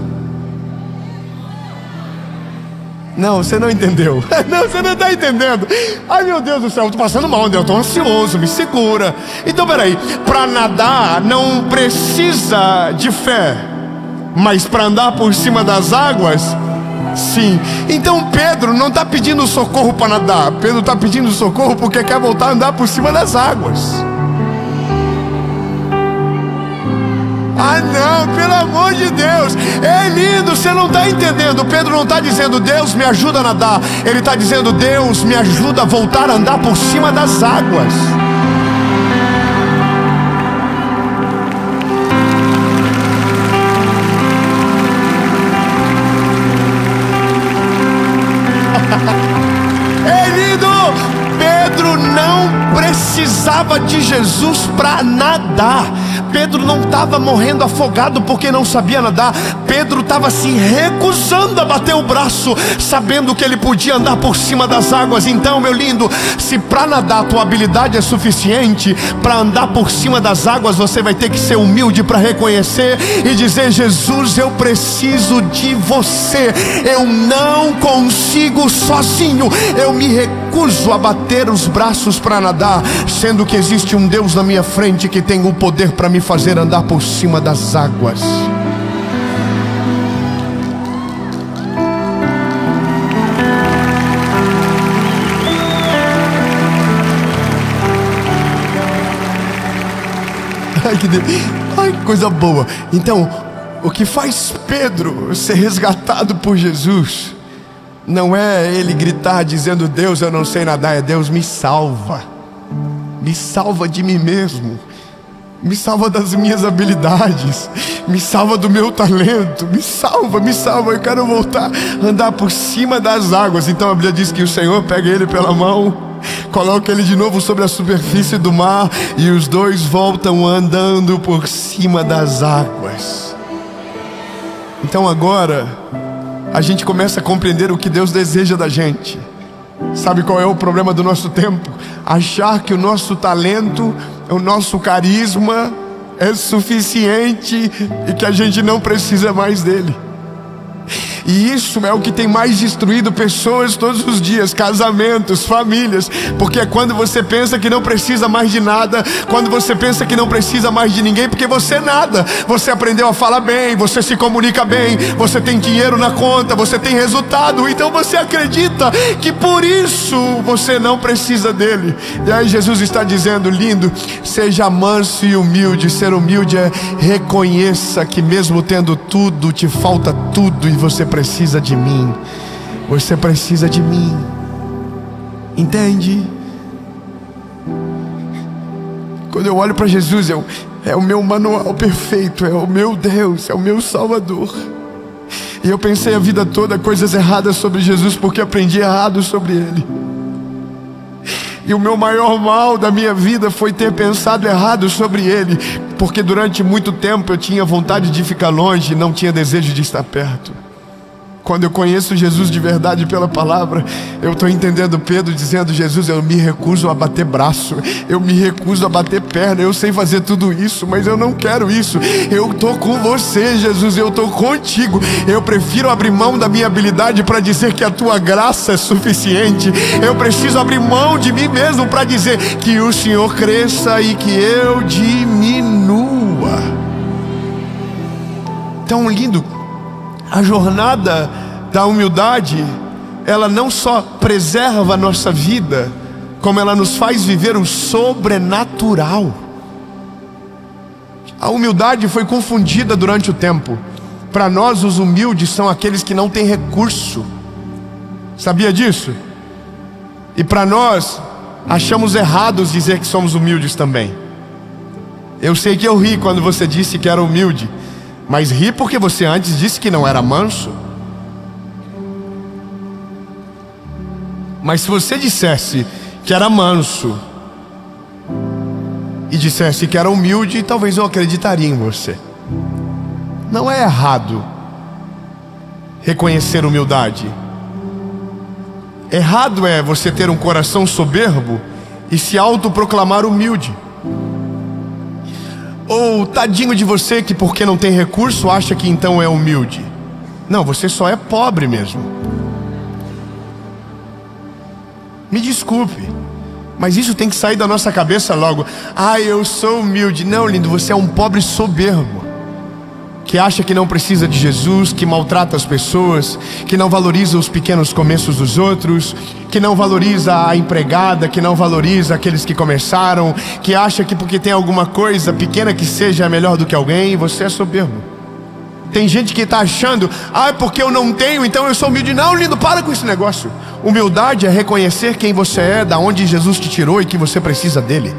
Não, você não entendeu. Não, você não está entendendo. Ai meu Deus do céu, eu estou passando mal, eu estou ansioso, me segura. Então peraí, para nadar não precisa de fé, mas para andar por cima das águas, sim. Então Pedro não está pedindo socorro para nadar. Pedro está pedindo socorro porque quer voltar a andar por cima das águas. Ah não, pelo amor de Deus. É lindo, você não está entendendo. Pedro não está dizendo Deus me ajuda a nadar. Ele está dizendo Deus me ajuda a voltar a andar por cima das águas. É lindo. Pedro não precisava de Jesus para nadar. Pedro não estava morrendo afogado porque não sabia nadar. Pedro estava se recusando a bater o braço, sabendo que ele podia andar por cima das águas. Então, meu lindo, se para nadar a tua habilidade é suficiente, para andar por cima das águas você vai ter que ser humilde para reconhecer e dizer: Jesus, eu preciso de você. Eu não consigo sozinho. Eu me recuso a bater os braços para nadar, sendo que existe um Deus na minha frente que tem o poder para me fazer andar por cima das águas. Ai, que coisa boa. Então, o que faz Pedro ser resgatado por Jesus não é ele gritar dizendo: Deus, eu não sei nadar. É: Deus, me salva. Me salva de mim mesmo. Me salva das minhas habilidades. Me salva do meu talento. Me salva, me salva. Eu quero voltar a andar por cima das águas. Então a Bíblia diz que o Senhor pega ele pela mão, coloca ele de novo sobre a superfície do mar, e os dois voltam andando por cima das águas. Então agora a gente começa a compreender o que Deus deseja da gente. Sabe qual é o problema do nosso tempo? Achar que o nosso talento, o nosso carisma é suficiente e que a gente não precisa mais dele. E isso é o que tem mais destruído pessoas todos os dias, casamentos, famílias. Porque é quando você pensa que não precisa mais de nada, quando você pensa que não precisa mais de ninguém, porque você nada. Você aprendeu a falar bem, você se comunica bem, você tem dinheiro na conta, você tem resultado. Então você acredita que por isso você não precisa dele. E aí Jesus está dizendo: lindo, seja manso e humilde. Ser humilde é reconheça que mesmo tendo tudo, te falta tudo e você precisa de mim. Você precisa de mim. Entende? Quando eu olho para Jesus, é o meu manual perfeito, é o meu Deus, é o meu Salvador. E eu pensei a vida toda coisas erradas sobre Jesus porque aprendi errado sobre Ele. E o meu maior mal da minha vida foi ter pensado errado sobre Ele, porque durante muito tempo eu tinha vontade de ficar longe e não tinha desejo de estar perto. Quando eu conheço Jesus de verdade pela palavra, eu estou entendendo Pedro dizendo: Jesus, eu me recuso a bater braço, eu me recuso a bater perna. Eu sei fazer tudo isso, mas eu não quero isso. Eu estou com você, Jesus, eu estou contigo. Eu prefiro abrir mão da minha habilidade para dizer que a tua graça é suficiente. Eu preciso abrir mão de mim mesmo para dizer que o Senhor cresça e que eu diminua. Tão lindo. A jornada da humildade, ela não só preserva a nossa vida, como ela nos faz viver o sobrenatural. A humildade foi confundida durante o tempo. Para nós, os humildes são aqueles que não têm recurso. Sabia disso? E para nós, achamos errados dizer que somos humildes também. Eu sei que eu ri quando você disse que era humilde, mas ri porque você antes disse que não era manso. Mas se você dissesse que era manso e dissesse que era humilde, talvez eu acreditaria em você. Não é errado reconhecer humildade. Errado é você ter um coração soberbo e se autoproclamar humilde. Ou tadinho de você que porque não tem recurso acha que então é humilde. Não, você só é pobre mesmo. Me desculpe, mas isso tem que sair da nossa cabeça logo. Ah, eu sou humilde. Não, lindo, você é um pobre soberbo que acha que não precisa de Jesus, que maltrata as pessoas, que não valoriza os pequenos começos dos outros, que não valoriza a empregada, que não valoriza aqueles que começaram, que acha que porque tem alguma coisa pequena que seja melhor do que alguém, você é soberbo. Tem gente que está achando, porque eu não tenho, então eu sou humilde. Não, lindo, para com esse negócio. Humildade é reconhecer quem você é, da onde Jesus te tirou e que você precisa dele.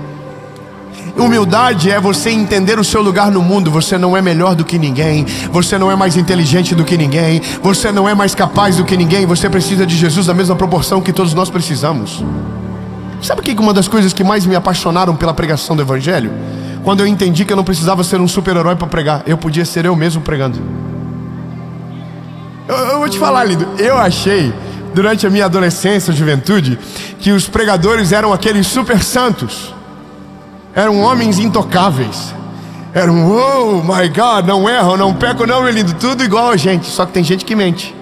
Humildade é você entender o seu lugar no mundo. Você não é melhor do que ninguém, você não é mais inteligente do que ninguém, você não é mais capaz do que ninguém. Você precisa de Jesus da mesma proporção que todos nós precisamos. Sabe o que uma das coisas que mais me apaixonaram pela pregação do Evangelho? Quando eu entendi que eu não precisava ser um super-herói para pregar, eu podia ser eu mesmo pregando. Eu vou te falar, lindo, eu achei durante a minha adolescência, juventude, que os pregadores eram aqueles super santos, eram homens intocáveis, eram, oh my God, não erram, não pecam, não, meu lindo, tudo igual a gente. Só que tem gente que mente.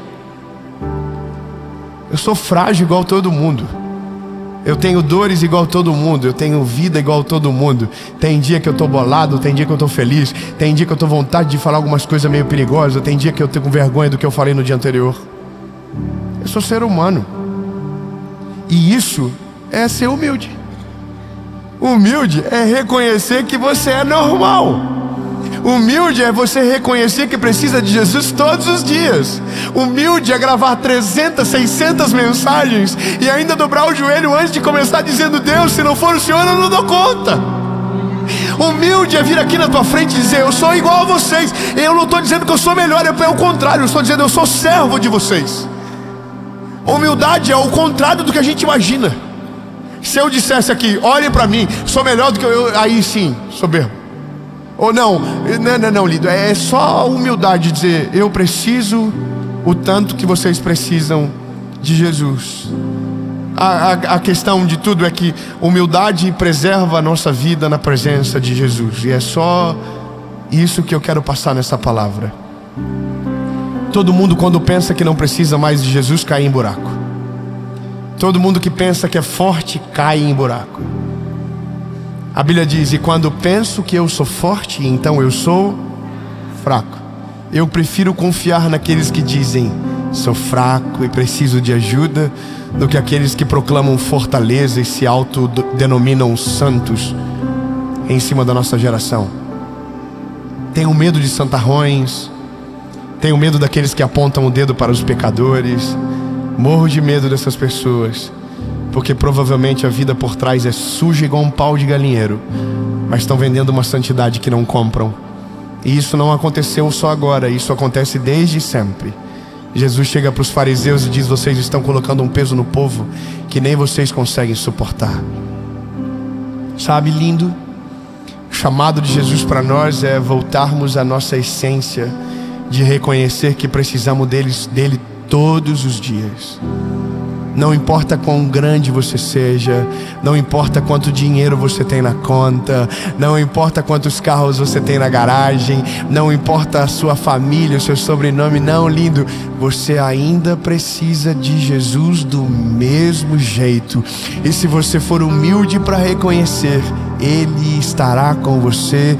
Eu sou frágil igual todo mundo, eu tenho dores igual todo mundo, eu tenho vida igual todo mundo. Tem dia que eu estou bolado, tem dia que eu estou feliz, tem dia que eu estou com vontade de falar algumas coisas meio perigosas, tem dia que eu tenho com vergonha do que eu falei no dia anterior. Eu sou ser humano, e isso é ser humilde. Humilde é reconhecer que você é normal. Humilde é você reconhecer que precisa de Jesus todos os dias. Humilde é gravar 300, 600 mensagens e ainda dobrar o joelho antes de começar dizendo: Deus, se não for o Senhor eu não dou conta. Humilde é vir aqui na tua frente e dizer: eu sou igual a vocês. Eu não estou dizendo que eu sou melhor, é o contrário, eu estou dizendo: eu sou servo de vocês. Humildade é o contrário do que a gente imagina. Se eu dissesse aqui: olhem para mim, sou melhor do que eu, aí sim, soberbo. Ou não, lindo, é só a humildade de dizer: eu preciso o tanto que vocês precisam de Jesus. A questão de tudo é que humildade preserva a nossa vida na presença de Jesus. E é só isso que eu quero passar nessa palavra. Todo mundo, quando pensa que não precisa mais de Jesus, cai em buraco. Todo mundo que pensa que é forte, cai em buraco. A Bíblia diz: e quando penso que eu sou forte, então eu sou fraco. Eu prefiro confiar naqueles que dizem: sou fraco e preciso de ajuda, do que aqueles que proclamam fortaleza e se autodenominam santos em cima da nossa geração. Tenho medo de santarrões, tenho medo daqueles que apontam o dedo para os pecadores. Morro de medo dessas pessoas, porque provavelmente a vida por trás é suja igual um pau de galinheiro, mas estão vendendo uma santidade que não compram. E isso não aconteceu só agora, isso acontece desde sempre. Jesus chega para os fariseus e diz: vocês estão colocando um peso no povo que nem vocês conseguem suportar. Sabe, lindo? O chamado de Jesus para nós é voltarmos à nossa essência de reconhecer que precisamos dele todos os dias. Não importa quão grande você seja, não importa quanto dinheiro você tem na conta, não importa quantos carros você tem na garagem, não importa a sua família, o seu sobrenome, não, lindo, você ainda precisa de Jesus do mesmo jeito. E se você for humilde para reconhecer, Ele estará com você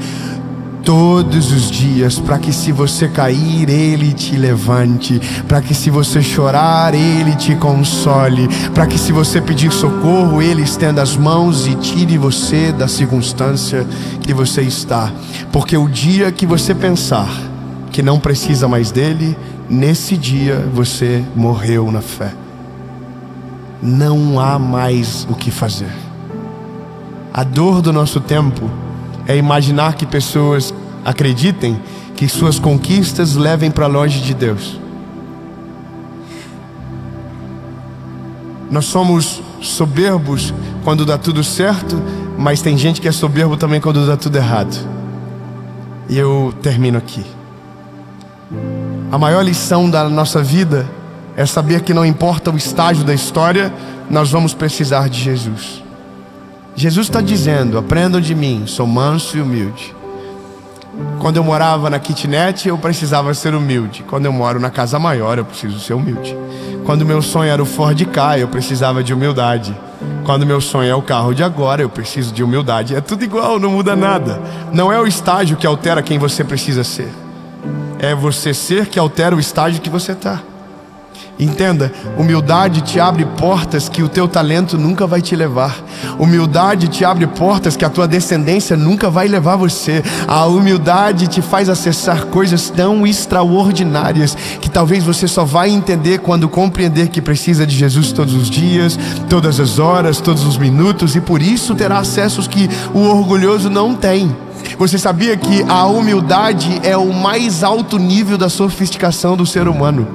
todos os dias, para que se você cair, Ele te levante, para que se você chorar, Ele te console, para que se você pedir socorro, Ele estenda as mãos e tire você da circunstância que você está. Porque o dia que você pensar que não precisa mais dele, nesse dia você morreu na fé. Não há mais o que fazer. A dor do nosso tempo é imaginar que pessoas acreditem que suas conquistas levem para longe de Deus. Nós somos soberbos quando dá tudo certo, mas tem gente que é soberbo também quando dá tudo errado. E eu termino aqui. A maior lição da nossa vida é saber que não importa o estágio da história, nós vamos precisar de Jesus. Jesus está dizendo: aprendam de mim, sou manso e humilde. Quando eu morava na kitnet, eu precisava ser humilde. Quando eu moro na casa maior, eu preciso ser humilde. Quando meu sonho era o Ford Ka, eu precisava de humildade. Quando meu sonho é o carro de agora, eu preciso de humildade. É tudo igual, não muda nada. Não é o estágio que altera quem você precisa ser. É você ser que altera o estágio que você está. Entenda, humildade te abre portas que o teu talento nunca vai te levar. Humildade te abre portas que a tua descendência nunca vai levar você. A humildade te faz acessar coisas tão extraordinárias que talvez você só vai entender quando compreender que precisa de Jesus todos os dias, todas as horas, todos os minutos, e por isso terá acessos que o orgulhoso não tem. Você sabia que a humildade é o mais alto nível da sofisticação do ser humano?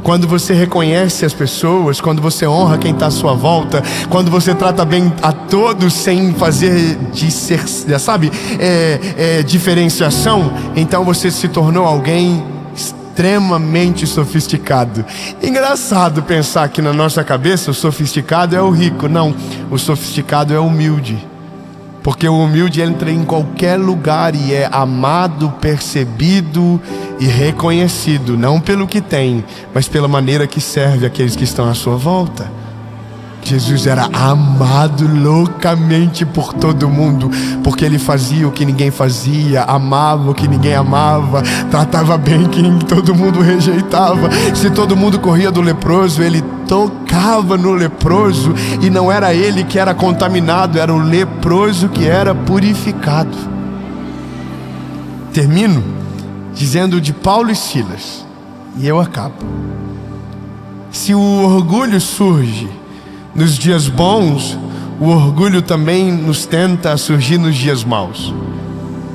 Quando você reconhece as pessoas, quando você honra quem está à sua volta, quando você trata bem a todos sem fazer diferenciação, então você se tornou alguém extremamente sofisticado. Engraçado pensar que na nossa cabeça o sofisticado é o rico. Não, o sofisticado é o humilde. Porque o humilde entra em qualquer lugar e é amado, percebido e reconhecido, não pelo que tem, mas pela maneira que serve aqueles que estão à sua volta. Jesus era amado loucamente por todo mundo, porque ele fazia o que ninguém fazia, amava o que ninguém amava, tratava bem quem todo mundo rejeitava. Se todo mundo corria do leproso, ele tocava no leproso, e não era ele que era contaminado, era o leproso que era purificado. Termino dizendo de Paulo e Silas, e eu acabo. Se o orgulho surge nos dias bons, o orgulho também nos tenta surgir nos dias maus.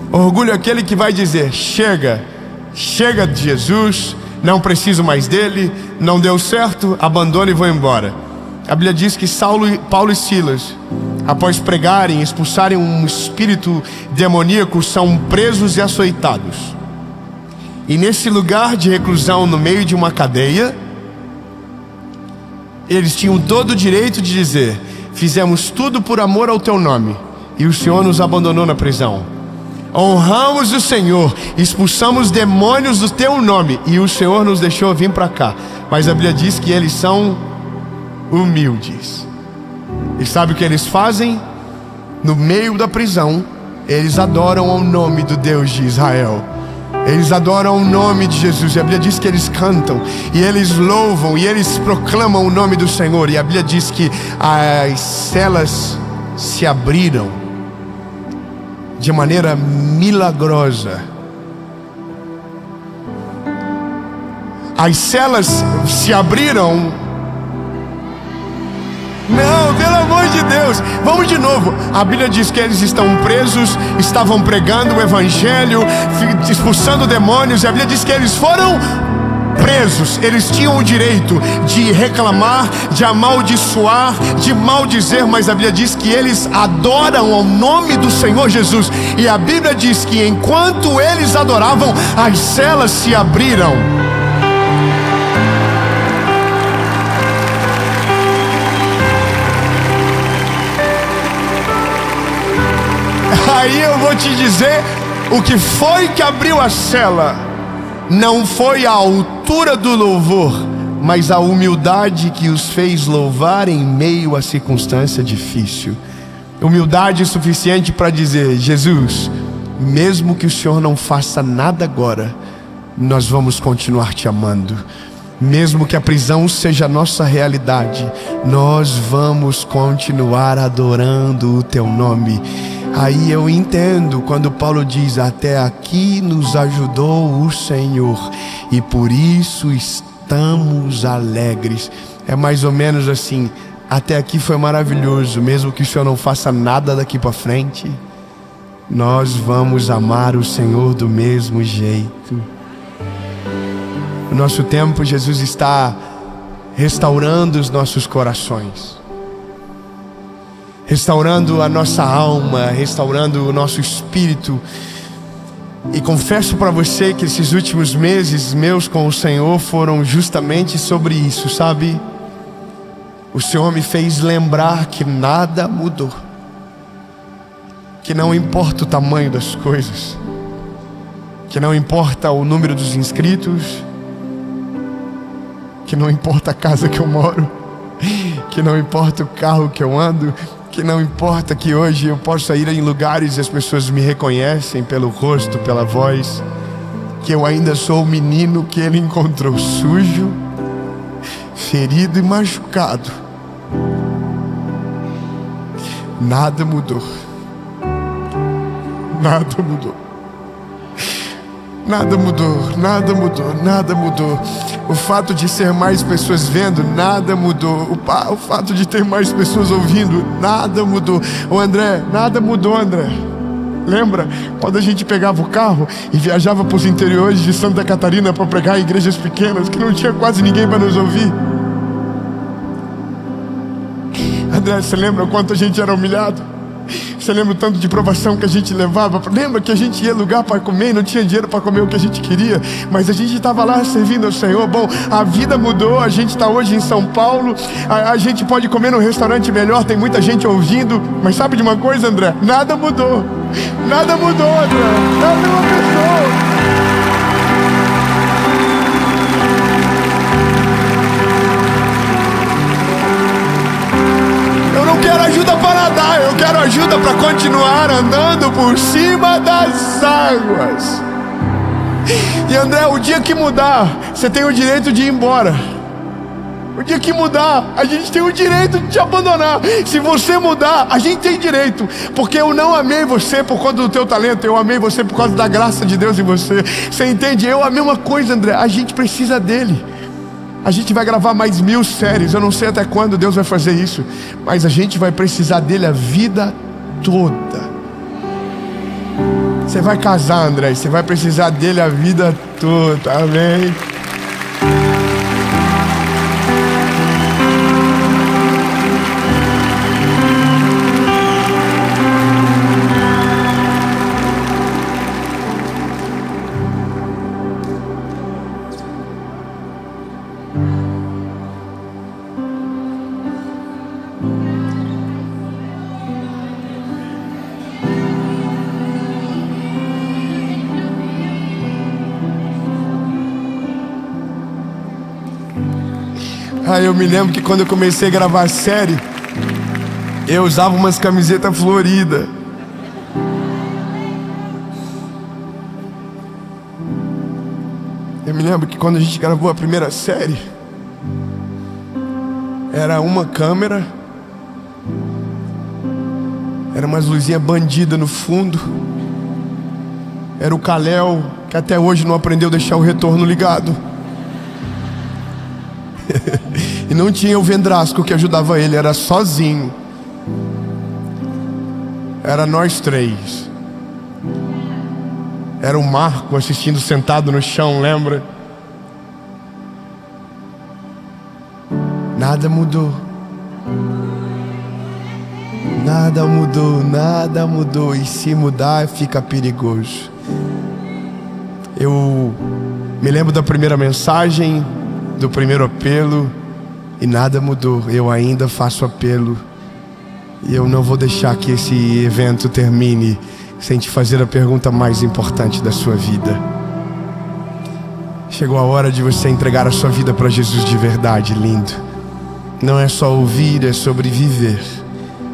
Orgulho é aquele que vai dizer: chega de Jesus, não preciso mais dele, não deu certo, abandono e vou embora. A Bíblia diz que Paulo e Silas, após pregarem, expulsarem um espírito demoníaco, são presos e açoitados. E nesse lugar de reclusão, no meio de uma cadeia, eles tinham todo o direito de dizer: fizemos tudo por amor ao teu nome, e o Senhor nos abandonou na prisão. Honramos o Senhor, expulsamos demônios do teu nome, e o Senhor nos deixou vir para cá. Mas a Bíblia diz que eles são humildes. E sabe o que eles fazem? No meio da prisão, eles adoram ao nome do Deus de Israel. Eles adoram o nome de Jesus. E a Bíblia diz que eles cantam, e eles louvam, e eles proclamam o nome do Senhor. E a Bíblia diz que as celas se abriram de maneira milagrosa. As celas se abriram. Não, pelo amor de Deus, vamos de novo. A Bíblia diz que eles estão presos, estavam pregando o evangelho, expulsando demônios. E a Bíblia diz que eles foram presos. Eles tinham o direito de reclamar, de amaldiçoar, de maldizer, mas a Bíblia diz que eles adoram ao nome do Senhor Jesus. E a Bíblia diz que enquanto eles adoravam, as celas se abriram. Aí eu vou te dizer o que foi que abriu a cela. Não foi a altura do louvor, mas a humildade que os fez louvar em meio à circunstância difícil. Humildade suficiente para dizer: Jesus, mesmo que o Senhor não faça nada agora, nós vamos continuar te amando. Mesmo que a prisão seja a nossa realidade, nós vamos continuar adorando o teu nome. Aí eu entendo quando Paulo diz: até aqui nos ajudou o Senhor, e por isso estamos alegres. É mais ou menos assim: até aqui foi maravilhoso, mesmo que o Senhor não faça nada daqui para frente, nós vamos amar o Senhor do mesmo jeito. No nosso tempo, Jesus está restaurando os nossos corações, restaurando a nossa alma, restaurando o nosso espírito. E confesso para você que esses últimos meses meus com o Senhor foram justamente sobre isso, sabe? O Senhor me fez lembrar que nada mudou, que não importa o tamanho das coisas, que não importa o número dos inscritos, que não importa a casa que eu moro, que não importa o carro que eu ando, que não importa que hoje eu possa ir em lugares e as pessoas me reconhecem pelo rosto, pela voz. que eu ainda sou o menino que ele encontrou sujo, ferido e machucado. Nada mudou. Nada mudou. Nada mudou, nada mudou, nada mudou. O fato de ser mais pessoas vendo, nada mudou. O fato de ter mais pessoas ouvindo, nada mudou. Ô André, nada mudou, André. Lembra quando a gente pegava o carro e viajava para os interiores de Santa Catarina para pregar em igrejas pequenas que não tinha quase ninguém para nos ouvir? André, você lembra quanto a gente era humilhado? Você lembra o tanto de provação que a gente levava? Lembra que a gente ia lugar para comer e não tinha dinheiro para comer o que a gente queria, mas a gente estava lá servindo ao Senhor? Bom, a vida mudou, a gente está hoje em São Paulo, a gente pode comer num restaurante melhor, tem muita gente ouvindo, mas sabe de uma coisa, André? Nada mudou. Nada mudou, André. Nada mudou. Eu não quero ajuda para nadar, eu quero ajuda para continuar andando por cima das águas. E André, o dia que mudar, você tem o direito de ir embora. O dia que mudar, a gente tem o direito de te abandonar. Se você mudar, a gente tem direito. Porque eu não amei você por conta do teu talento, eu amei você por causa da graça de Deus em você. Você entende? A mesma coisa, André, a gente precisa dele. A gente vai gravar mais 1000 séries, eu não sei até quando Deus vai fazer isso, mas a gente vai precisar dele a vida toda. Você vai casar, André, você vai precisar dele a vida toda, amém? Eu me lembro que quando eu comecei a gravar a série, eu usava umas camisetas floridas. Eu me lembro que quando a gente gravou a primeira série, era uma câmera, era umas luzinhas bandidas no fundo, era o Kalel, que até hoje não aprendeu a deixar o retorno ligado. E não tinha o Vendrasco que ajudava ele, era sozinho. Era nós três. Era o Marco assistindo sentado no chão, lembra? Nada mudou. Nada mudou, nada mudou. E se mudar, fica perigoso. Eu me lembro da primeira mensagem, do primeiro apelo, e nada mudou. Eu ainda faço apelo, e eu não vou deixar que esse evento termine sem te fazer a pergunta mais importante da sua vida. Chegou a hora de você entregar a sua vida para Jesus de verdade, lindo. Não é só ouvir, é sobre viver.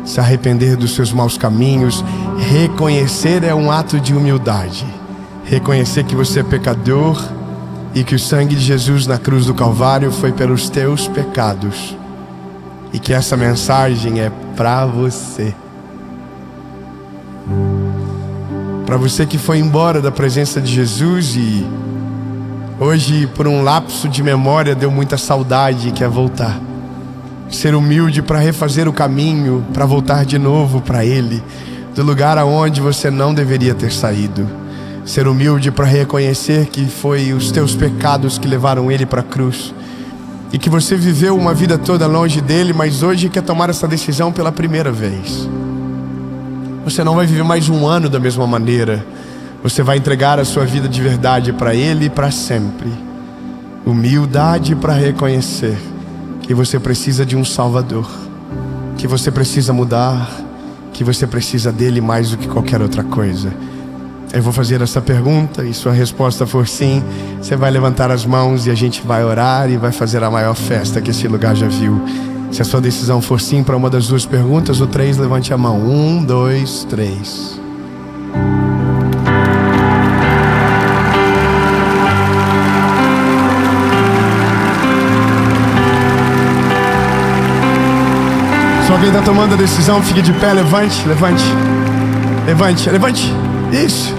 Se arrepender dos seus maus caminhos. Reconhecer é um ato de humildade. Reconhecer que você é pecador e que o sangue de Jesus na cruz do Calvário foi pelos teus pecados, e que essa mensagem é para você. Para você que foi embora da presença de Jesus e hoje, por um lapso de memória, deu muita saudade e quer voltar. Ser humilde para refazer o caminho, para voltar de novo para Ele, do lugar aonde você não deveria ter saído. Ser humilde para reconhecer que foi os teus pecados que levaram Ele para a cruz, e que você viveu uma vida toda longe dele, mas hoje quer tomar essa decisão pela primeira vez. Você não vai viver mais um ano da mesma maneira. Você vai entregar a sua vida de verdade para Ele para sempre. Humildade para reconhecer que você precisa de um Salvador, que você precisa mudar, que você precisa dele mais do que qualquer outra coisa. Eu vou fazer essa pergunta, e sua resposta for sim, você vai levantar as mãos e a gente vai orar e vai fazer a maior festa que esse lugar já viu. Se a sua decisão for sim para uma das duas perguntas ou 3, levante a mão. 1, 2, 3. Se alguém está tomando a decisão, fique de pé, levante, levante. Levante, levante. Isso.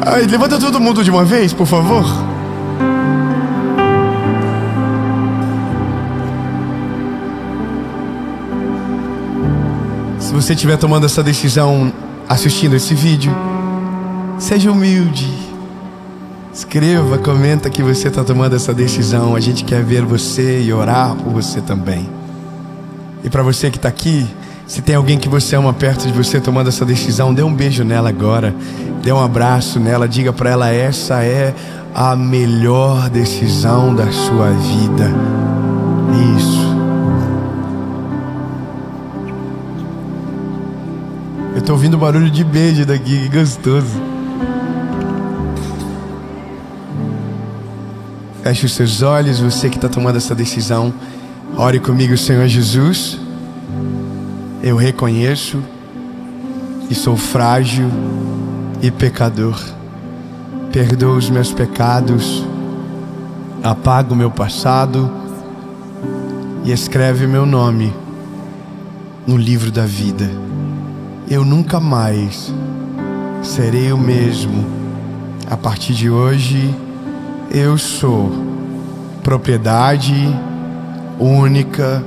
Ai, levanta todo mundo de uma vez, por favor. Se você estiver tomando essa decisão assistindo esse vídeo, seja humilde. Escreva, comenta que você está tomando essa decisão. A gente quer ver você e orar por você também. E para você que está aqui, se tem alguém que você ama perto de você tomando essa decisão, dê um beijo nela agora. Dê um abraço nela, diga para ela: essa é a melhor decisão da sua vida. Isso. Eu tô ouvindo barulho de beijo daqui, que gostoso. Feche os seus olhos, você que está tomando essa decisão. Ore comigo. Senhor Jesus, eu reconheço que sou frágil e pecador. Perdoa os meus pecados, apaga o meu passado e escreve meu nome no livro da vida. Eu nunca mais serei o mesmo. A partir de hoje, eu sou propriedade única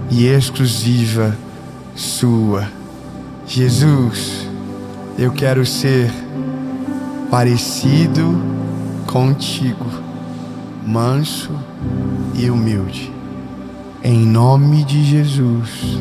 e exclusiva sua. Jesus, eu quero ser parecido contigo, manso e humilde. Em nome de Jesus.